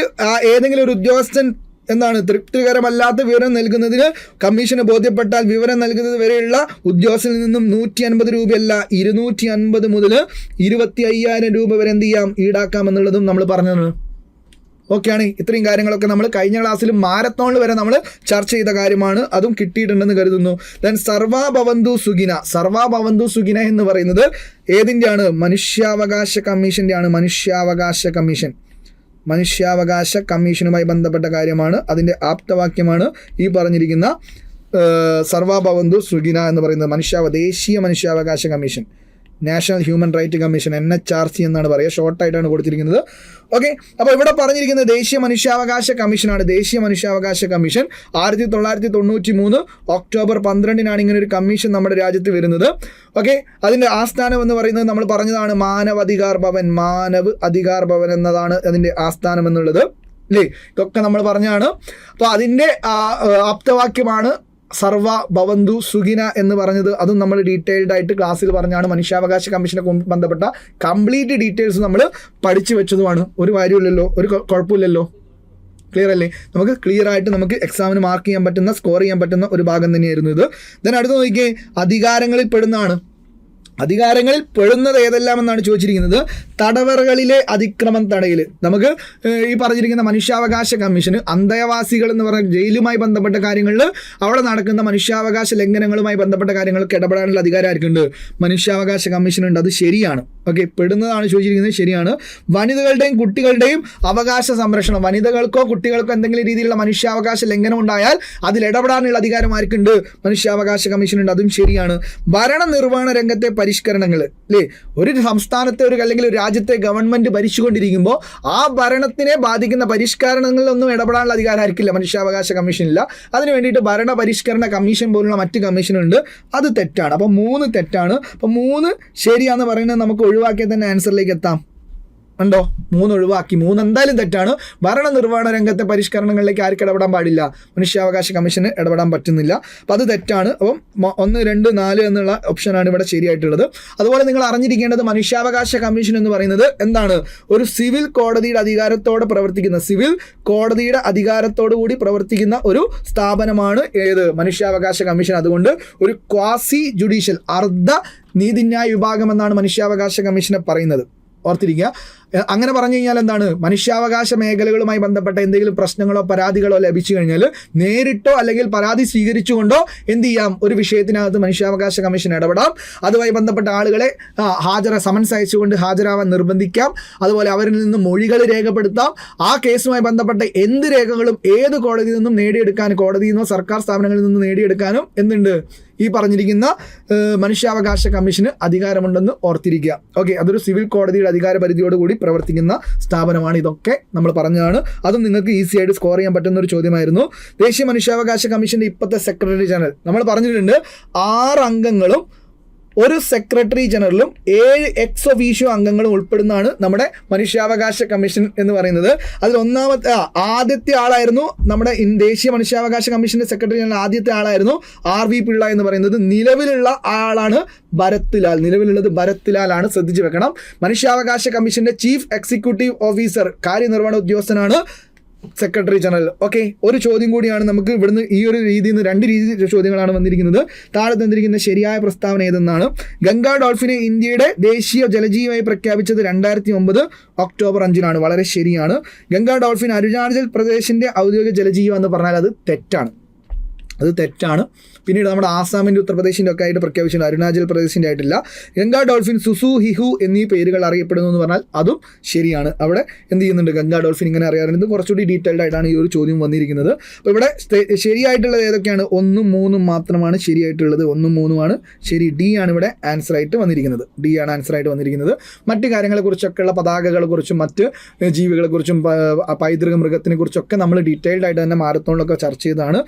ഏതെങ്കിലും ഒരു ഉദ്യോഗസ്ഥൻ എന്താണ് തൃപ്തികരമല്ലാത്ത വിവരം നൽകുന്നതിന് കമ്മീഷന് ബോധ്യപ്പെട്ടാൽ വിവരം നൽകുന്നത് വരെയുള്ള ഉദ്യോഗസ്ഥരിൽ നിന്നും 150 രൂപയല്ല 250 മുതൽ 25,000 രൂപ വരെ എന്ത് ചെയ്യാം, ഈടാക്കാം എന്നുള്ളതും നമ്മൾ പറഞ്ഞതാണ്. ഓക്കെയാണ്. ഇത്രയും കാര്യങ്ങളൊക്കെ നമ്മൾ കഴിഞ്ഞ ക്ലാസ്സിൽ മാരത്തോണിൽ വരെ നമ്മൾ ചർച്ച ചെയ്ത കാര്യമാണ്. അതും കിട്ടിയിട്ടുണ്ടെന്ന് കരുതുന്നു. ദെൻ സർവാ ഭവന്തു സുഖിന. സർവാ ഭവന്തു സുഖിന എന്ന് പറയുന്നത് ഏതിൻ്റെയാണ്? മനുഷ്യാവകാശ കമ്മീഷൻ്റെ ആണ്. മനുഷ്യാവകാശ കമ്മീഷനുമായി ബന്ധപ്പെട്ട കാര്യമാണ്. അതിൻ്റെ ആപ്തവാക്യമാണ് ഈ പറഞ്ഞിരിക്കുന്ന സർവാ ഭവന്തു സുഖിന എന്ന് പറയുന്നത്. ദേശീയ മനുഷ്യാവകാശ commission, national human right commission, NHRC എന്നാണ് പറയുക, ഷോർട്ടായിട്ടാണ് കൊടുത്തിരിക്കുന്നത്. ഓക്കെ, അപ്പോൾ ഇവിടെ പറഞ്ഞിരിക്കുന്നത് ദേശീയ മനുഷ്യാവകാശ കമ്മീഷനാണ്. ദേശീയ മനുഷ്യാവകാശ കമ്മീഷൻ 1993 ഒക്ടോബർ 12 ഇങ്ങനെ ഒരു കമ്മീഷൻ നമ്മുടെ രാജ്യത്ത് വരുന്നത്. ഓക്കെ, അതിൻ്റെ ആസ്ഥാനം എന്ന് പറയുന്നത് നമ്മൾ പറഞ്ഞതാണ് മാനവ് അധികാർ ഭവൻ എന്നതാണ് അതിൻ്റെ ആസ്ഥാനം എന്നുള്ളത് അല്ലേ. ഇതൊക്കെ നമ്മൾ പറഞ്ഞാണ്. അപ്പോൾ അതിൻ്റെ ആപ്തവാക്യമാണ് സർവ ഭവന്തു സുഖിന എന്ന് പറഞ്ഞത്. അതും നമ്മൾ ഡീറ്റെയിൽഡ് ആയിട്ട് ക്ലാസ്സിൽ പറഞ്ഞാണ്. മനുഷ്യാവകാശ കമ്മീഷനെ ബന്ധപ്പെട്ട കംപ്ലീറ്റ് ഡീറ്റെയിൽസ് നമ്മൾ പഠിച്ചു വെച്ചതുമാണ്. ഒരു കാര്യമില്ലല്ലോ, ഒരു കുഴപ്പമില്ലല്ലോ. ക്ലിയർ അല്ലേ? നമുക്ക് ക്ലിയർ ആയിട്ട് നമുക്ക് എക്സാമിന് മാർക്ക് ചെയ്യാൻ പറ്റുന്ന, സ്കോർ ചെയ്യാൻ പറ്റുന്ന ഒരു ഭാഗം തന്നെയായിരുന്നു ഇത്. ദെൻ അടുത്ത് നോക്കിയേ, അധികാരങ്ങളിൽ പെടുന്നതാണ്. അധികാരങ്ങളിൽ പെടുന്നത് ഏതെല്ലാം എന്നാണ് ചോദിച്ചിരിക്കുന്നത്. തടവറകളിലെ അതിക്രമം തടയൽ. നമുക്ക് ഈ പറഞ്ഞിരിക്കുന്ന മനുഷ്യാവകാശ കമ്മീഷന് അന്തേവാസികൾ എന്ന് പറഞ്ഞ ജയിലുമായി ബന്ധപ്പെട്ട കാര്യങ്ങളിൽ അവിടെ നടക്കുന്ന മനുഷ്യാവകാശ ലംഘനങ്ങളുമായി ബന്ധപ്പെട്ട കാര്യങ്ങൾക്ക് ഇടപെടാനുള്ള അധികാരം ആർക്കുണ്ട്? മനുഷ്യാവകാശ കമ്മീഷനുണ്ട്. അത് ശരിയാണ്. ഓക്കെ, പെടുന്നതാണ് ചോദിച്ചിരിക്കുന്നത്, ശരിയാണ്. വനിതകളുടെയും കുട്ടികളുടെയും അവകാശ സംരക്ഷണം. വനിതകൾക്കോ കുട്ടികൾക്കോ എന്തെങ്കിലും രീതിയിലുള്ള മനുഷ്യാവകാശ ലംഘനം ഉണ്ടായാൽ അതിൽ ഇടപെടാനുള്ള അധികാരം ആർക്കുണ്ട്? മനുഷ്യാവകാശ കമ്മീഷനുണ്ട്. അതും ശരിയാണ്. ഭരണനിർവഹണ രംഗത്തെ പരിഷ്കരണങ്ങൾ അല്ലേ. ഒരു സംസ്ഥാനത്തെ അല്ലെങ്കിൽ ഒരു രാജ്യത്തെ ഗവൺമെന്റ് ഭരിച്ചുകൊണ്ടിരിക്കുമ്പോൾ ആ ഭരണത്തിനെ ബാധിക്കുന്ന പരിഷ്കരണങ്ങളിലൊന്നും ഇടപെടാനുള്ള അധികാരം ആയിരിക്കില്ല, മനുഷ്യാവകാശ കമ്മീഷനില്ല. അതിന് വേണ്ടിയിട്ട് ഭരണ പരിഷ്കരണ കമ്മീഷൻ പോലുള്ള മറ്റ് കമ്മീഷനുണ്ട്. അത് തെറ്റാണ്. അപ്പോൾ 3 തെറ്റാണ്. അപ്പോൾ 3 ശരിയാന്ന് പറയുന്നത് നമുക്ക് ഒഴിവാക്കിയാൽ തന്നെ ആൻസറിലേക്ക് എത്താം. ഉണ്ടോ? 3 ഒഴിവാക്കി. 3 എന്തായാലും തെറ്റാണ്. ഭരണനിർവഹണ രംഗത്തെ പരിഷ്കരണങ്ങളിലേക്ക് ആർക്ക് ഇടപെടാൻ പാടില്ല? മനുഷ്യാവകാശ കമ്മീഷന് ഇടപെടാൻ പറ്റുന്നില്ല. അപ്പോൾ അത് തെറ്റാണ്. അപ്പം 1, 2, 4 എന്നുള്ള ഓപ്ഷനാണ് ഇവിടെ ശരിയായിട്ടുള്ളത്. അതുപോലെ നിങ്ങൾ അറിഞ്ഞിരിക്കേണ്ടത് മനുഷ്യാവകാശ കമ്മീഷൻ എന്ന് പറയുന്നത് എന്താണ്? ഒരു സിവിൽ കോടതിയുടെ അധികാരത്തോടെ പ്രവർത്തിക്കുന്ന, സിവിൽ കോടതിയുടെ അധികാരത്തോടു കൂടി പ്രവർത്തിക്കുന്ന ഒരു സ്ഥാപനമാണ് ഏത്? മനുഷ്യാവകാശ കമ്മീഷൻ. അതുകൊണ്ട് ഒരു ക്വാസി ജുഡീഷ്യൽ, അർദ്ധ നീതിന്യായ വിഭാഗം എന്നാണ് മനുഷ്യാവകാശ കമ്മീഷനെ പറയുന്നത്. ഓർത്തിരിക്കുക. അങ്ങനെ പറഞ്ഞു കഴിഞ്ഞാൽ എന്താണ്? മനുഷ്യാവകാശ മേഖലകളുമായി ബന്ധപ്പെട്ട എന്തെങ്കിലും പ്രശ്നങ്ങളോ പരാതികളോ ലഭിച്ചു കഴിഞ്ഞാൽ നേരിട്ടോ അല്ലെങ്കിൽ പരാതി സ്വീകരിച്ചുകൊണ്ടോ എന്ത് ചെയ്യാം? ഒരു വിഷയത്തിനകത്ത് മനുഷ്യാവകാശ കമ്മീഷൻ ഇടപെടാം. അതുമായി ബന്ധപ്പെട്ട ആളുകളെ സമൻസ് അയച്ചുകൊണ്ട് ഹാജരാവാൻ നിർബന്ധിക്കാം. അതുപോലെ അവരിൽ നിന്ന് മൊഴികൾ രേഖപ്പെടുത്താം. ആ കേസുമായി ബന്ധപ്പെട്ട എന്ത് രേഖകളും ഏത് കോടതിയിൽ നിന്നും നേടിയെടുക്കാനും, കോടതിയിൽ നിന്നോ സർക്കാർ സ്ഥാപനങ്ങളിൽ നിന്നും നേടിയെടുക്കാനും എന്തുണ്ട്? ഈ പറഞ്ഞിരിക്കുന്ന മനുഷ്യാവകാശ കമ്മീഷന് അധികാരമുണ്ടെന്ന് ഓർത്തിരിക്കുക. ഓക്കെ, അതൊരു സിവിൽ കോടതിയുടെ അധികാര പരിധിയോടുകൂടി പ്രവർത്തിക്കുന്ന സ്ഥാപനമാണ്. ഇതൊക്കെ നമ്മൾ പറഞ്ഞതാണ്. അതും നിങ്ങൾക്ക് ഈസി ആയിട്ട് സ്കോർ ചെയ്യാൻ പറ്റുന്ന ഒരു ചോദ്യമായിരുന്നു. ദേശീയ മനുഷ്യാവകാശ കമ്മീഷൻ്റെ ഇപ്പോഴത്തെ സെക്രട്ടറി ജനറൽ നമ്മൾ പറഞ്ഞിട്ടുണ്ട് 6 അംഗങ്ങളും ഒരു സെക്രട്ടറി ജനറലും 7 എക്സ് ഒഫീഷ്യോ അംഗങ്ങളും ഉൾപ്പെടുന്നതാണ് നമ്മുടെ മനുഷ്യാവകാശ കമ്മീഷൻ എന്ന് പറയുന്നത്. അതിൽ ആദ്യത്തെ ആളായിരുന്നു നമ്മുടെ ദേശീയ മനുഷ്യാവകാശ കമ്മീഷന്റെ സെക്രട്ടറി ജനറൽ. ആദ്യത്തെ ആളായിരുന്നു RV പിള്ള എന്ന് പറയുന്നത്. നിലവിലുള്ള ആളാണ് ഭരത്ലാൽ. നിലവിലുള്ളത് ഭരത്ലാലാണ്, ശ്രദ്ധിച്ചു വെക്കണം. മനുഷ്യാവകാശ കമ്മീഷന്റെ ചീഫ് എക്സിക്യൂട്ടീവ് ഓഫീസർ, കാര്യനിർവഹണ ഉദ്യോഗസ്ഥനാണ് സെക്രട്ടറി ജനറൽ. ഓക്കെ, ഒരു ചോദ്യം കൂടിയാണ് നമുക്ക് ഇവിടുന്ന് ഈ ഒരു രീതിയിൽ നിന്ന് 2 രീതി ചോദ്യങ്ങളാണ് വന്നിരിക്കുന്നത്. താഴെ തന്നിരിക്കുന്ന ശരിയായ പ്രസ്താവന ഏതെന്നാണ്? ഗംഗാ ഡോൾഫിനെ ഇന്ത്യയുടെ ദേശീയ ജലജീവിയായി പ്രഖ്യാപിച്ചത് 2009 ഒക്ടോബർ 5 വളരെ ശരിയാണ്. ഗംഗാ ഡോൾഫിൻ അരുണാചൽ പ്രദേശിൻ്റെ ഔദ്യോഗിക ജലജീവി എന്ന് പറഞ്ഞാൽ അത് തെറ്റാണ്. പിന്നീട് നമ്മുടെ ആസാമിൻ്റെ ഉത്തർപ്രദേശിൻ്റെ ഒക്കെ ആയിട്ട് പ്രഖ്യാപിച്ചിട്ടുണ്ട്, അരുണാചൽ പ്രദേശിൻ്റെ ആയിട്ടില്ല. ഗംഗാ ഡോൾഫിൻ, സുസു, ഹിഹു എന്നീ പേരുകൾ അറിയപ്പെടുന്നു എന്ന് പറഞ്ഞാൽ അതും ശരിയാണ്. അവിടെ എന്ത് ചെയ്യുന്നുണ്ട്? ഗംഗാ ഡോൾഫിൻ ഇങ്ങനെ അറിയാറുണ്ട്. കുറച്ചുകൂടി ഡീറ്റെയിൽഡ് ആയിട്ടാണ് ഈ ഒരു ചോദ്യം വന്നിരിക്കുന്നത്. അപ്പോൾ ഇവിടെ ശരിയായിട്ടുള്ളത് ഏതൊക്കെയാണ്? 1, 3 മാത്രമാണ് ശരിയായിട്ടുള്ളത്. 1, 3 ആണ് ശരി. ഡി ആണ് ഇവിടെ ആൻസർ ആയിട്ട് വന്നിരിക്കുന്നത്. മറ്റ് കാര്യങ്ങളെക്കുറിച്ചൊക്കെയുള്ള പതാകകളെക്കുറിച്ചും മറ്റ് ജീവികളെക്കുറിച്ചും പൈതൃക മൃഗത്തിനെ കുറിച്ചൊക്കെ നമ്മൾ ഡീറ്റെയിൽഡ് ആയിട്ട് തന്നെ മാരത്തോണിലൊക്കെ ചർച്ച ചെയ്തതാണ്.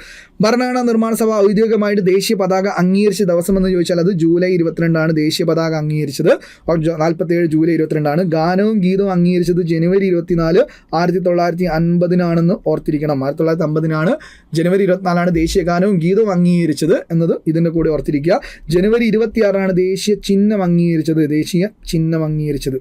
ഭരണഘടനാ നിർമ്മാണ സഭ ഔദ്യോഗികമായിട്ട് ദേശീയ പതാക അംഗീകരിച്ച ദിവസം എന്ന് ചോദിച്ചാൽ അത് ജൂലൈ 22 ദേശീയ പതാക അംഗീകരിച്ചത്. 47 ജൂലൈ 22. ഗാനവും ഗീതവും അംഗീകരിച്ചത് ജനുവരി 24 1950 ഓർത്തിരിക്കണം. 1950 ജനുവരി 24 ദേശീയ ഗാനവും ഗീതവും അംഗീകരിച്ചത് എന്നത് ഇതിൻ്റെ കൂടെ ഓർത്തിരിക്കുക. ജനുവരി 26 ദേശീയ ചിഹ്നം അംഗീകരിച്ചത്.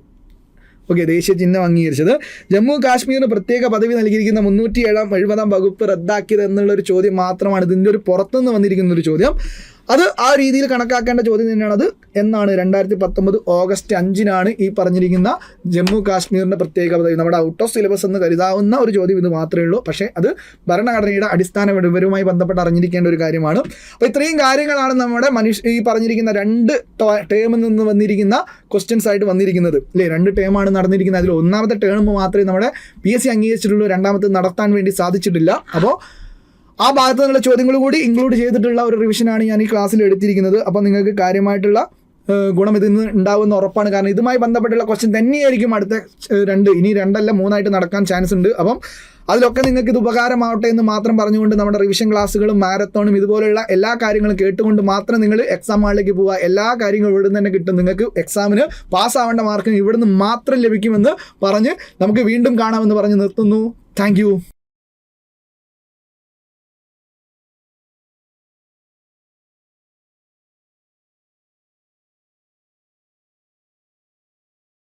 ഓക്കെ, ദേശീയ ചിഹ്നം അംഗീകരിച്ചത്. ജമ്മു കാശ്മീരിന് പ്രത്യേക പദവി നൽകിയിരിക്കുന്ന 370 വകുപ്പ് റദ്ദാക്കിയത് എന്നുള്ളൊരു ചോദ്യം മാത്രമാണ് ഇതിൻ്റെ ഒരു പുറത്തുനിന്ന് വന്നിരിക്കുന്ന ഒരു ചോദ്യം. അത് ആ രീതിയിൽ കണക്കാക്കേണ്ട ചോദ്യം തന്നെയാണ്. അത് എന്നാണ് 2019 ഓഗസ്റ്റ് 5 ഈ പറഞ്ഞിരിക്കുന്ന ജമ്മു കാശ്മീരിൻ്റെ പ്രത്യേക പദവി നമ്മുടെ ഔട്ട് ഓഫ് സിലബസ് എന്ന് കരുതാവുന്ന ഒരു ചോദ്യം ഇത് മാത്രമേ ഉള്ളൂ. പക്ഷേ അത് ഭരണഘടനയുടെ അടിസ്ഥാന വിവരവുമായി ബന്ധപ്പെട്ട് അറിഞ്ഞിരിക്കേണ്ട ഒരു കാര്യമാണ്. അപ്പോൾ ഇത്രയും കാര്യങ്ങളാണ് നമ്മുടെ ഈ പറഞ്ഞിരിക്കുന്ന 2 ടേമിൽ നിന്ന് വന്നിരിക്കുന്ന ക്വസ്റ്റ്യൻസ് ആയിട്ട് വന്നിരിക്കുന്നത് അല്ലേ. 2 ടേമാണ് നടന്നിരിക്കുന്നത്. അതിൽ ഒന്നാമത്തെ ടേം മാത്രമേ നമ്മുടെ PSC അംഗീകരിച്ചിട്ടുള്ളൂ, രണ്ടാമത്തെ നടത്താൻ വേണ്ടി സാധിച്ചിട്ടില്ല. അപ്പോൾ ആ ഭാഗത്തു നിന്നുള്ള ചോദ്യങ്ങൾ കൂടി ഇൻക്ലൂഡ് ചെയ്തിട്ടുള്ള ഒരു റിവിഷനാണ് ഞാൻ ഈ ക്ലാസ്സിൽ എടുത്തിരിക്കുന്നത്. അപ്പോൾ നിങ്ങൾക്ക് കാര്യമായിട്ടുള്ള ഗുണം ഇതിൽ നിന്ന് ഉണ്ടാവുമെന്ന് ഉറപ്പാണ്. കാരണം ഇതുമായി ബന്ധപ്പെട്ടുള്ള ക്വസ്റ്റ്യൻ തന്നെയായിരിക്കും അടുത്ത 2 ഇനി 2 അല്ല 3 നടക്കാൻ ചാൻസ് ഉണ്ട്. അപ്പം അതിലൊക്കെ നിങ്ങൾക്ക് ഇത് ഉപകാരമാവട്ടെ എന്ന് മാത്രം പറഞ്ഞുകൊണ്ട് നമ്മുടെ റിവിഷൻ ക്ലാസ്സുകളും മാരത്തോണും ഇതുപോലെയുള്ള എല്ലാ കാര്യങ്ങളും കേട്ടുകൊണ്ട് മാത്രം നിങ്ങൾ എക്സാം ഹാളിലേക്ക് പോവുക. എല്ലാ കാര്യങ്ങളും ഇവിടെ നിന്ന് തന്നെ കിട്ടും. നിങ്ങൾക്ക് എക്സാമിന് പാസ്സാവേണ്ട മാർക്കും ഇവിടുന്ന് മാത്രം ലഭിക്കുമെന്ന് പറഞ്ഞ് നമുക്ക് വീണ്ടും കാണാമെന്ന് പറഞ്ഞ് നിർത്തുന്നു. താങ്ക്